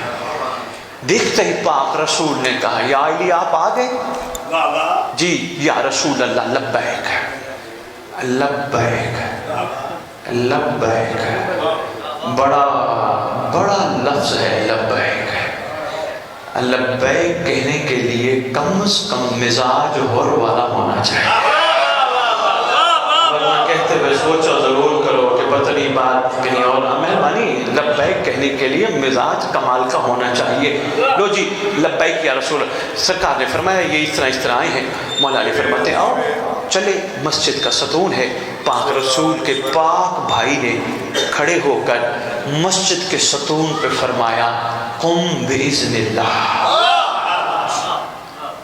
دیکھتے ہی پاک رسول نے کہا یا علی آپ آ گئے, جی یا رسول اللہ لبیک لبیک لبیک. بڑا بڑا لفظ ہے لبیک. لبیک کہنے کے لیے کم از کم مزاج ہور والا ہونا چاہیے, ورنہ کہتے ہوئے سوچو ضرور کرو کہ پتہ نہیں بات کہیں اور. مہربانی لبیک کہنے کے لیے مزاج کمال کا ہونا چاہیے. لو جی لبیک یا رسول. سرکار نے فرمایا یہ اس طرح آئے ہیں. مولا علی فرماتے ہیں آؤ چلے, مسجد کا ستون ہے. پاک رسول کے پاک بھائی نے کھڑے ہو کر مسجد کے ستون پہ فرمایا قم باذن اللہ.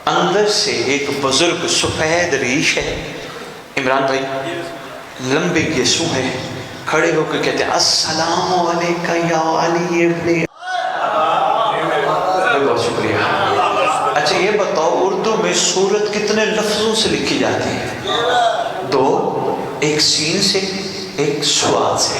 اندر سے ایک بزرگ سفید ریش ہے, عمران بھائی لمبے گیسو ہیں, کھڑے ہو کے کہتے ہیں السلام علیکہ یا علی ابن. بہت شکریہ. اچھا یہ بتاؤ اردو میں سورت کتنے لفظوں سے لکھی جاتی ہے؟ 2, ایک سین سے ایک سواد سے.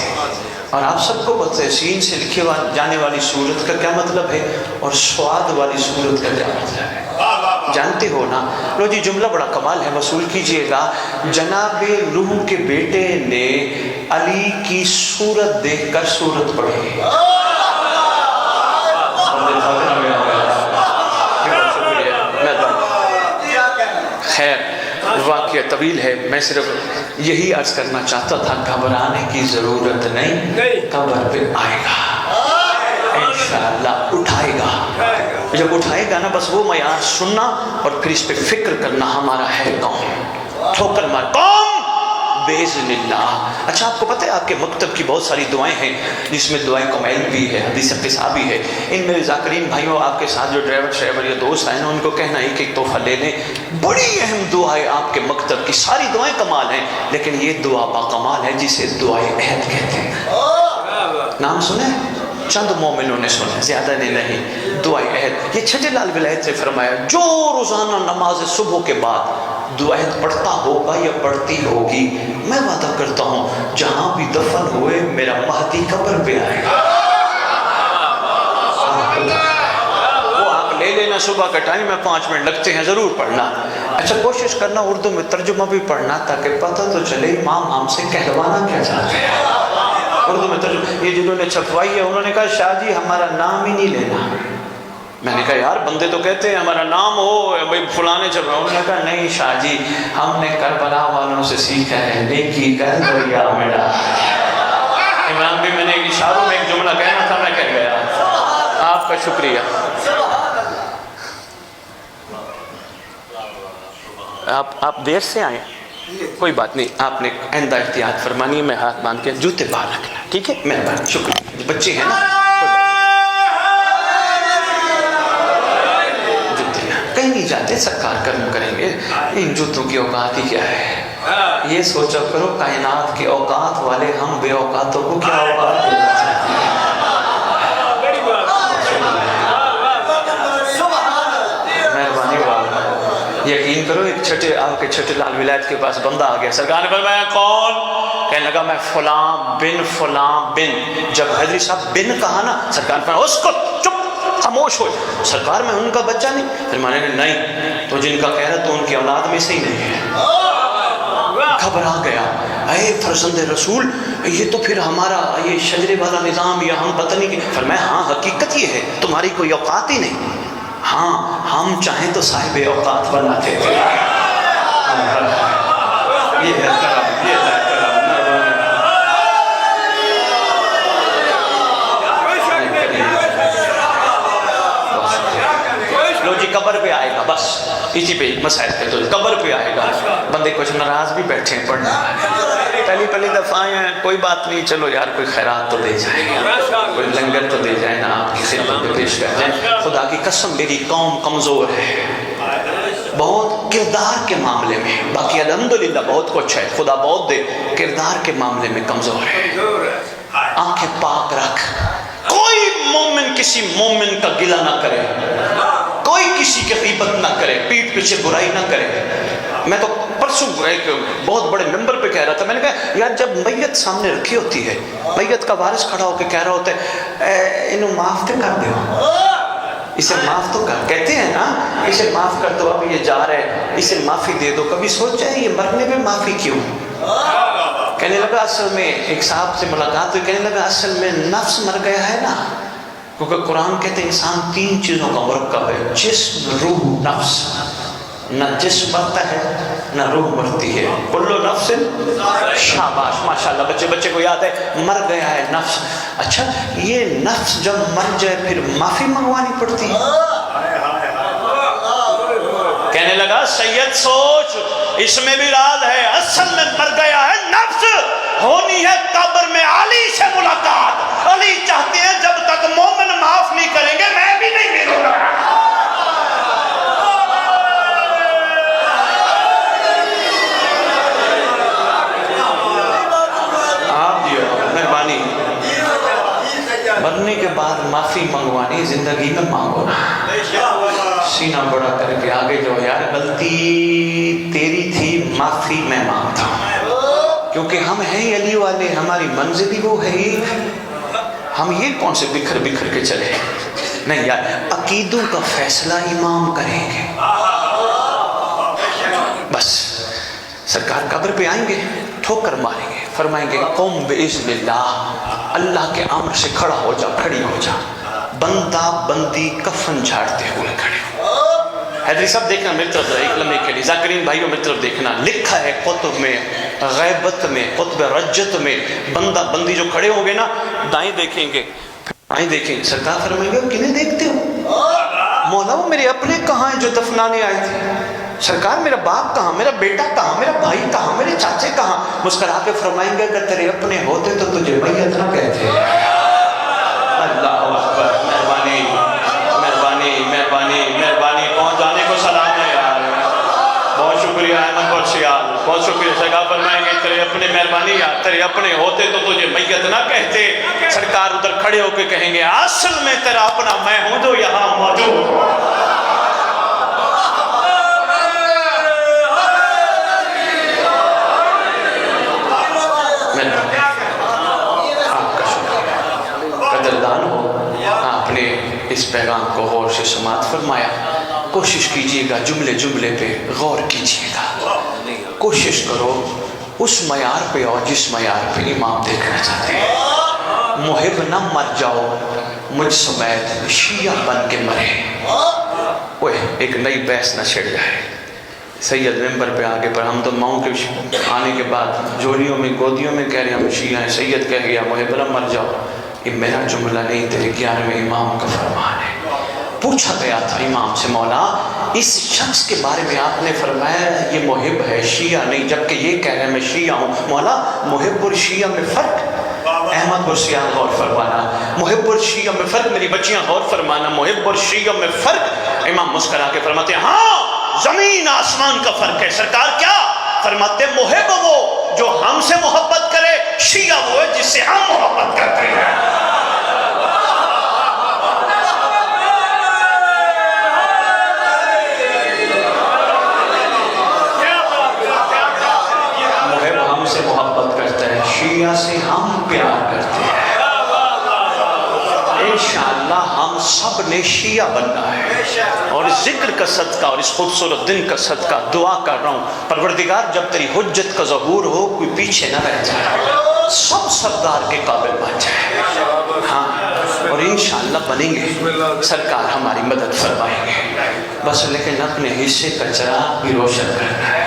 اور آپ سب کو پتہ ہے سین سے لکھی جانے والی سورت کا کیا مطلب ہے اور سواد والی سورت کا کیا مطلب ہے, جانتے ہو نا. لو جی جملہ بڑا کمال ہے, وصول کیجئے گا. جناب نوح کے بیٹے نے علی کی صورت دیکھ کر سورت پڑھی. خیر واقعہ طویل ہے, میں صرف یہی عرض کرنا چاہتا تھا گھبرانے کی ضرورت نہیں, قبر پہ آئے گا انشاءاللہ, اٹھائے گا. جب اٹھائے گا نا بس وہ معیار سننا اور پھر اس پہ فکر کرنا ہمارا ہے. کون ٹھوکر مار قوم بِإِذْنِ اللَّهِ۔ اچھا آپ کو پتہ ہے آپ کے مکتب کی بہت ساری دعائیں ہیں جس میں دعائیں کمیل بھی ہے، حدیث قصہ بھی ہے۔ ان میرے ذاکرین بھائیوں آپ کے ساتھ جو ڈرائیور شیور یا دوست ہیں ان کو کہنا ہے کہ ایک تحفہ لے لیں۔ بڑی اہم دعا ہے آپ کے مکتب کی، ساری دعائیں کمال ہیں لیکن یہ دعا با کمال ہے جسے دعائے عہد کہتے ہیں۔ نام سنے؟ چند مومنوں نے سنا، زیادہ نے نہیں۔ دعائے عہد یہ چھٹے لال ولایت سے فرمایا جو روزانہ نماز صبح کے بعد دعائے عہد پڑھتا ہوگا یا پڑھتی ہوگی، میں وعدہ کرتا ہوں جہاں بھی دفن ہوئے میرا مہدی قبر پہ آئے گا۔ وہ آپ لے لینا، صبح کا ٹائم ہے 5 منٹ لگتے ہیں، ضرور پڑھنا۔ اچھا کوشش کرنا اردو میں ترجمہ بھی پڑھنا تاکہ پتہ تو چلے امام ہم سے کہلوانا کیا چاہتے ہیں۔ اردو میں ترجمہ، یہ جنہوں نے چھپوائی ہے انہوں نے کہا شاہ جی ہمارا نام ہی نہیں لینا۔ میں نے کہا یار بندے تو کہتے ہیں ہمارا نام ہو، بھائی فلاں نے چھپوایا۔ انہوں نے کہا نہیں شاہ جی ہم نے کربلا والوں سے سیکھا ہے نیکی کر دریا میں ڈال۔ امام بھی میں نے اشاروں میں ایک جملہ کہنا تھا میں کہہ گیا۔ آپ کا شکریہ۔ آپ دیر سے آئے، کوئی بات نہیں، آپ نے آئندہ احتیاط فرمانی ہے، میں ہاتھ باندھ کے جوتے باہر رکھنا، ٹھیک ہے؟ مہربان، شکریہ۔ بچے ہیں نا، جوتے کہیں نہیں جاتے، سرکار کرم کریں گے، ان جوتوں کی اوقات ہی کیا ہے؟ یہ سوچا کرو کائنات کے اوقات والے ہم بے اوقاتوں کو کیا اوقات دینا چاہتے ہیں۔ یقین کرو ایک چھٹے آپ کے چھٹے لال ولایت کے پاس بندہ آ گیا، سرکار نے فرمایا کون؟ کہنے لگا میں فلاں بن۔ جب حضرت صاحب بن کہا نا سرکار نے فرمایا اس کو چپ خاموش ہو۔ سرکار میں ان کا بچہ نہیں؟ فرمانے نے نہیں، تو جن کا کہہ رہا تو ان کی اولاد میں سے ہی نہیں ہے۔ گھبرا گیا، اے فرزند رسول یہ تو پھر ہمارا یہ شجرے والا نظام یا ہم پتہ نہیں کہ۔ فرمایا ہاں حقیقت یہ ہے تمہاری کوئی اوقات ہی نہیں، ہاں ہم چاہیں تو صاحب اوقات بناتے تھے۔ یہ ہے کرم، یہ ہے کرم۔ لو جی قبر پہ آئے گا، بس اسی پہ مسائل پہ تو قبر پہ آئے گا۔ بندے کچھ ناراض بھی بیٹھے ہیں پڑھنے والے، پہلی دفعہ آئے ہیں، کوئی بات نہیں، چلو یار کوئی خیرات تو دے جائیں، کوئی لنگر تو دے جائیں نا، آپ کی خدمت میں پیش کر دیں۔ خدا کی قسم میری قوم کمزور ہے بہت کردار کے معاملے میں، باقی الحمدللہ بہت کچھ ہے، خدا بہت دے، کردار کے معاملے میں کمزور ہے۔ آنکھیں پاک رکھ، کوئی مومن کسی مومن کا گلہ نہ کرے، کوئی کسی کی غیبت نہ کرے، پیٹھ پیچھے برائی نہ کرے۔ میں تو پرسوں ایک بہت بڑے ممبر پہ کہہ رہا تھا، میں نے کہا یار جب میت سامنے رکھی ہوتی ہے، میت کا وارث کھڑا ہو کے کہہ رہا ہوتا ہے انہوں معاف تو کر دو، اسے معاف تو کر، کہتے ہیں نا اسے معاف کر دو، اب یہ جا رہا ہے اسے معافی دے دو۔ کبھی سوچا ہے یہ مرنے میں معافی کیوں؟ کہنے لگا اصل میں ایک صاحب سے ملاقات ہوئی، کہنے لگا اصل میں نفس مر گیا ہے نا، کیونکہ قرآن کہتے ہیں انسان 3 چیزوں کا مرکب ہے، جسم روح نفس، نہ جسم مرتا ہے نہ روح مرتی ہے۔ کلو نفس، شاباش ماشاءاللہ، بچے کو یاد ہے، مر گیا ہے نفس۔ اچھا یہ نفس جب مر جائے پھر معافی منگوانی پڑتی ہے؟ کہنے لگا سید سوچ اس میں بھی راز ہے، اصل میں مر گیا ہے نفس، ہونی ہے قبر میں علی سے ملاقات۔ علی چاہتے ہیں جب تک مومن معاف نہیں کریں گے میں بھی نہیں ملوں گا۔ مرنے کے بعد معافی منگوانی، زندگی میں مانگو نا، سینہ بڑا کر کے آگے جو یار غلطی تیری تھی معافی میں مانگتا ہوں، کیونکہ ہم ہیں علی والے، ہماری منزل ہی وہ ہے ہی، ہم یہ کون سے بکھر کے چلے؟ نہیں یار عقیدوں کا فیصلہ امام کریں گے۔ بس سرکار قبر پہ آئیں گے، ٹھوکر ماریں گے، فرمائیں گے قوم بِإِذْنِ اللَّهِ، اللہ کے امر سے کھڑا ہو جا، کھڑی ہو جا، بندہ بندی کفن جھاڑتے ہوئے کھڑے ہو۔ حیدری صاحب دیکھنا میری طرف ایک لمحے کے لیے، ذاکرین بھائیوں میری طرف دیکھنا، لکھا ہے کتب میں، غیبت میں، کتب رجت میں، بندہ بندی جو کھڑے ہوں گے نا، دائیں دیکھیں گے بائیں دیکھیں گے، سرکار فرمائیں گے کنہیں دیکھتے ہو؟ مولا وہ میرے اپنے کہاں ہیں جو دفنانے آئے تھے؟ سرکار میرا باپ کہاں، میرا بیٹا کہاں، میرا بھائی کہاں، میرے چاچے کہاں؟ مسکرا کے فرمائیں گے اگر تیرے اپنے ہوتے تو تجھے میت نہ کہتے۔ اللہ اکبر، مہربانی مہربانی مہربانی مہربانی، پہنچ جانے کو سلام ہے یار، بہت شکریہ احمد برسیال، بہت شکریہ۔ سرکار فرمائیں گے تیرے اپنے، مہربانی یار، تیرے اپنے ہوتے تو تجھے میت نہ کہتے۔ سرکار ادھر کھڑے ہو کے کہیں گے اصل میں تیرا اپنا میں ہوں جو یہاں موجود۔ قدردان ہو، آپ نے اس پیغام کو غور سے سماعت فرمایا۔ کوشش کیجئے گا جملے جملے پہ غور کیجئے گا، کوشش کرو اس معیار پہ اور جس معیار پہ امام دیکھنا چاہتے ہیں۔ محب نہ مر جاؤ مجھ سمیت شیعہ بن کے مرے۔ وہ ایک نئی بحث نہ چھڑ جائے۔ سید ممبر پہ آگے پر ہم تو ماؤں کے آنے کے بعد جوڑیوں میں گودیوں میں کہہ رہے ہیں ہم شیعہ ہیں، سید کہہ گیا محب نہ مر جاؤ۔ یہ میرا جملہ نہیں، تیرے 11ویں امام کا فرمان ہے۔ پوچھا گیا تھا امام سے مولا اس شخص کے بارے میں آپ نے فرمایا یہ محب ہے شیعہ نہیں، جبکہ یہ کہہ رہے ہیں میں شیعہ ہوں، مولا محب اور شیعہ میں فرق؟ احمد برسیان غور فرمانا، محب اور شیعہ میں فرق، میری بچیاں غور فرمانا، محب اور شیعہ میں فرق۔ امام مسکرا کے فرماتے ہیں ہاں زمین آسمان کا فرق ہے۔ سرکار کیا فرماتے؟ محب وہ جو ہم سے محبت کرے، شیعہ وہ ہے جس سے ہم محبت کرتے ہیں۔ شیعہ سے ہم پیار کرتے ہیں۔ انشاءاللہ ہم سب نے شیعہ بننا ہے، اور اس ذکر کا صدقہ اور اس خوبصورت دن کا صدقہ دعا کر رہا ہوں پروردگار جب تیری حجت کا ظہور ہو کوئی پیچھے نہ رہ جائے، سب سردار کے قابل بن جائے۔ ہاں اور انشاءاللہ بنیں گے، سرکار ہماری مدد فرمائیں گے، بس لیکن اپنے حصے کا چراغ بھی روشن کرنا ہے۔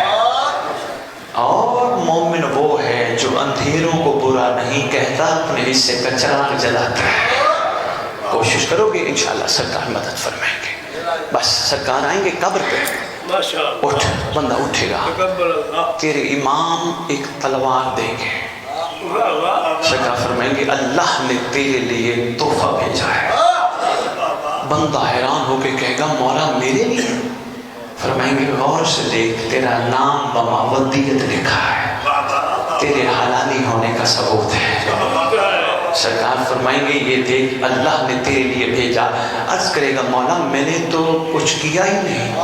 اور مومن وہ ہے جو اندھیروں کو برا نہیں کہتا، اپنے حصے کا چراغ جلاتا ہے۔ کوشش کرو گے انشاءاللہ سرکار مدد فرمائیں گے۔ بس سرکار آئیں گے قبر پہ، اٹھ بندہ اٹھے گا، تیرے امام ایک تلوار دیں گے، سرکار فرمائیں گے اللہ نے تیرے لیے تحفہ بھیجا ہے۔ بندہ حیران ہو کے کہے گا مولا میرے لیے؟ فرمائیں گے غور سے دیکھ تیرا نام بمودیت لکھا ہے، تیرے حلالی ہونے کا ثبوت ہے۔ سرکار فرمائیں گے یہ دیکھ اللہ نے تیرے لیے بھیجا۔ عرض کرے گا مولا میں نے تو کچھ کیا ہی نہیں۔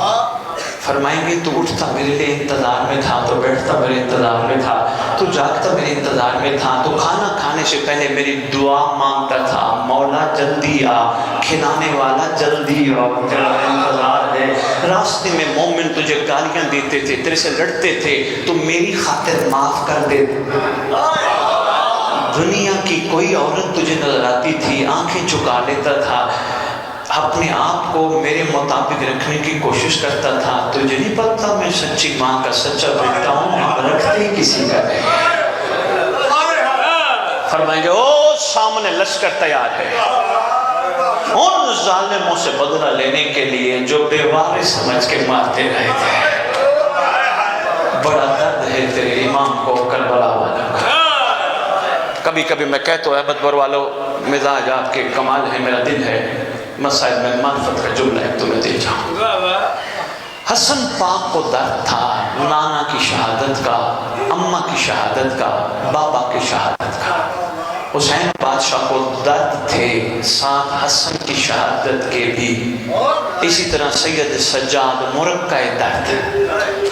فرمائیں گے تو اٹھتا میرے لیے انتظار میں تھا، تو بیٹھتا میرے انتظار میں تھا، تو جاگتا میرے انتظار میں تھا، تو کھانا کھانے سے پہلے میری دعا مانگتا تھا مولا جلدی آ، کھلانے والا جلدی آ، تیرا انتظار ہے۔ راستے میں مومن تجھے گالیاں دیتے تھے، تیرے سے لڑتے تھے، تو میری خاطر معاف کر دے۔ دنیا کی کوئی عورت تجھے نظر آتی تھی، آنکھیں چکا لیتا تھا، اپنے آپ کو میرے مطابق رکھنے کی کوشش کرتا تھا، تجھے نہیں پتا میں سچی ماں کا سچا بیٹا ہوں، ہم رکھتے کسی کا نہیں۔ فرمائیں گے او سامنے لشکر تیار ہے ان ظالموں سے بدلہ لینے کے لیے جو بے وارث سمجھ کے مارتے رہے تھے۔ بڑا درد ہے تیرے امام کو کربلا والا کا۔ کبھی کبھی میں کہتا ہوں احمد بر والو مزاج آپ کے کمال ہے، میرا دل ہے، مسائل میں معرفت کا جملہ ہے تمہیں دے جاؤں۔ حسن پاک کو درد تھا نانا کی شہادت کا، اماں کی شہادت کا، بابا کی شہادت کا۔ حسین بادشاہ کو درد تھے ساتھ حسن کی شہادت کے بھی، اسی طرح سید سجاد مرقع درد،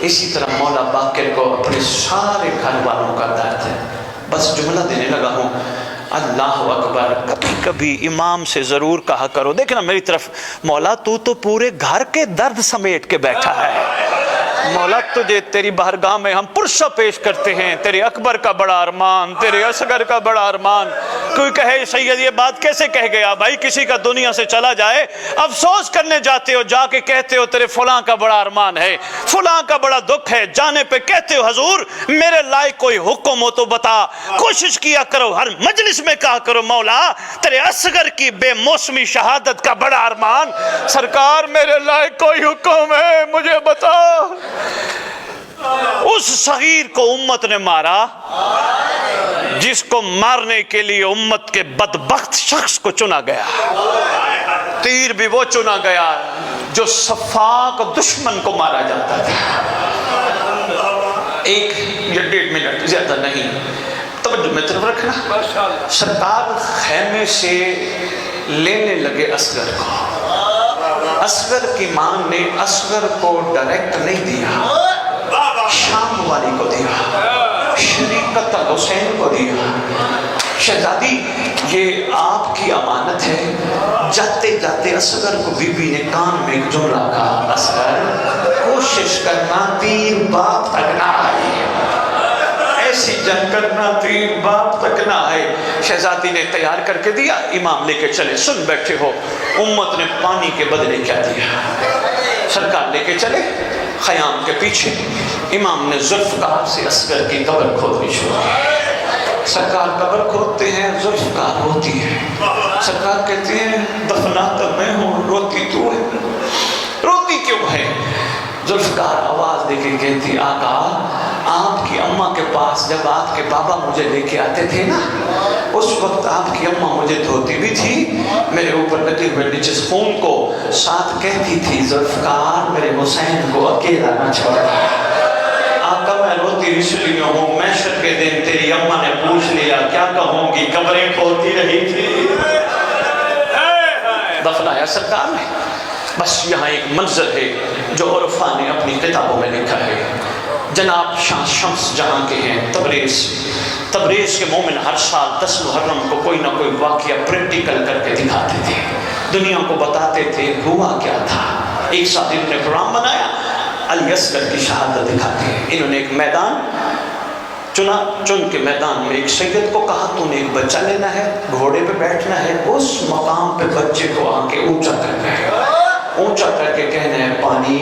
اسی طرح مولا باقر کو اپنے سارے گھر والوں کا درد ہے۔ بس جملہ دینے لگا ہوں، اللہ اکبر۔ کبھی کبھی امام سے ضرور کہا کرو دیکھنا میری طرف مولا تو پورے گھر کے درد سمیٹ کے بیٹھا ہے، مولا تجھے تیری بارگاہ میں ہم پرسہ پیش کرتے ہیں، تیرے اکبر کا بڑا ارمان، تیرے اصغر کا بڑا ارمان۔ کوئی کہے سید یہ بات کیسے کہہ گیا؟ بھائی کسی کا دنیا سے چلا جائے افسوس کرنے جاتے ہو، جا کے کہتے ہو تیرے فلاں کا بڑا ارمان ہے، فلاں کا بڑا دکھ ہے، جانے پہ کہتے ہو حضور میرے لائق کوئی حکم ہو تو بتا۔ کوشش کیا کرو ہر مجلس میں کہا کرو مولا تیرے اصغر کی بے موسمی شہادت کا بڑا ارمان، سرکار میرے لائق کوئی حکم ہے مجھے بتا۔ اس صغیر کو امت نے مارا جس کو مارنے کے لیے امت کے بدبخت شخص کو چنا گیا، تیر بھی وہ چنا گیا جو صفاق دشمن کو مارا جاتا تھا۔ ایک یا 1.5 منٹ زیادہ نہیں، توجہ میں طرف رکھنا۔ سرکار خیمے سے لینے لگے اصغر کو، اصغر کی ماں نے اصغر کو ڈائریکٹ نہیں دیا، شام والی کو دیا، شریکت حسین کو دیا۔ شہزادی یہ آپ کی امانت ہے۔ جاتے جاتے اصغر کو بی بی نے کان میں ایک جملہ کہا، اصغر کوشش کرنا تیر باپ تک نہ آئے، ایسی جنگ کرنا تیر باپ تک نہ آئے۔ شہزادی نے تیار کر کے دیا، امام لے کے چلے۔ سن بیٹھے ہو امت نے پانی کے بدلے کیا دیا؟ سرکار لے کے چلے خیام کے پیچھے، امام نے ذوالفقار سے اصغر کی قبر کھودنی شروع کی۔ سرکار قبر کھودتے ہیں، ذوالفقار روتی ہے۔ سرکار کہتے ہیں دفناتا میں ہوں، روتی تو ہے، روتی کیوں ہے؟ ذوالفقار آواز دے کے کہتی آقا آپ کی اماں کے پاس جب آپ کے بابا مجھے لے کے آتے تھے نا، اس وقت آپ کی اماں مجھے دھوتی بھی تھی، میرے اوپر لگے ہوئے نچس خون کو ساتھ کہتی تھی ذوالفقار میرے حسین کو اکیلا نہ چھوڑا۔ آقا میں روتی اس لیے ہوں، محشر کے دن تیری اماں نے پوچھ لیا کیا کہوں گی، قبریں کھودتی رہی تھی۔ دفنایا سرکار نے۔ بس یہاں ایک منظر ہے جو عرفا نے اپنی کتابوں میں لکھا ہے۔ جناب شاہ شمس جہاں کے ہیں تبریز کے مومن ہر سال 10 محرم کو کوئی نہ کوئی واقعہ پریکٹیکل کر کے دکھاتے تھے، دنیا کو بتاتے تھے ہوا کیا تھا۔ ایک ساتھ انہوں نے پروگرام بنایا علی اصغر کی شہادت دکھاتے ہیں۔ انہوں نے ایک میدان چن کے میدان میں ایک سید کو کہا تو نے ایک بچہ لینا ہے، گھوڑے پہ بیٹھنا ہے، اس مقام پہ بچے کو آ کے اونچا کرنا ہے، اونچا کر کے کہنا ہے پانی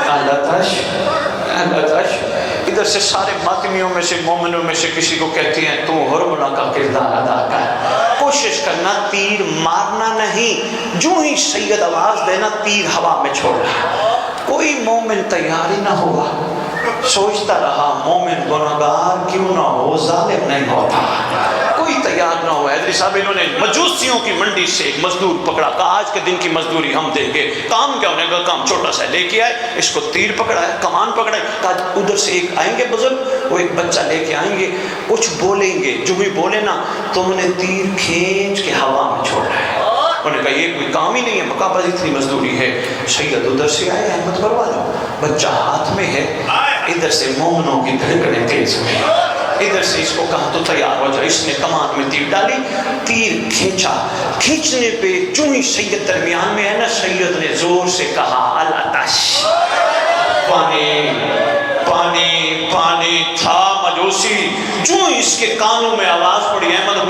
آلاتش۔ ادھر سے سارے ماتمیوں میں سے مومنوں میں سے کسی کو کہتی ہیں تو حرملہ کا کردار ادا کر، کوشش کرنا تیر مارنا نہیں، جو ہی سید آواز دینا تیر ہوا میں چھوڑنا۔ کوئی مومن تیار ہی نہ ہوا، سوچتا رہا مومن گناہگار کیوں نہ ہو، ظالم نہیں ہوتا، کوئی تیار نہ ہوا۔ حیدری صاحب انہوں نے مجوسیوں کی منڈی سے ایک مزدور پکڑا، کہا آج کے دن کی مزدوری ہم دیں گے۔ کام کیا ہونے کا؟ کام چھوٹا سا لے کے آئے، اس کو تیر پکڑا ہے، کمان پکڑا ہے، کہا ادھر سے ایک آئیں گے بزرگ، وہ ایک بچہ لے کے آئیں گے، کچھ بولیں گے، جو بھی بولے نا تم نے تیر کھینچ کے ہوا میں چھوڑا ہے۔ انہوں نے کہا یہ کوئی کام ہی نہیں ہے، مقابلہ اتنی مزدوری ہے۔ سید ادھر سے آئے، احمد کروا دو، بچہ ہاتھ میں ہے، ادھر سے مومنوں کی دھڑکنیں تیز ہوئی، ادھر سے اس کو کہا تو تیار ہو جائے۔ اس نے کمان میں تیر ڈالی، تیر کھینچا، کھینچنے پہ جو ہی سید درمیان میں ہے نا، سید نے زور سے کہا الاتش، پانی پانی پانی۔ تھا مجوسی، جو اس کے کانوں میں آواز پڑی احمد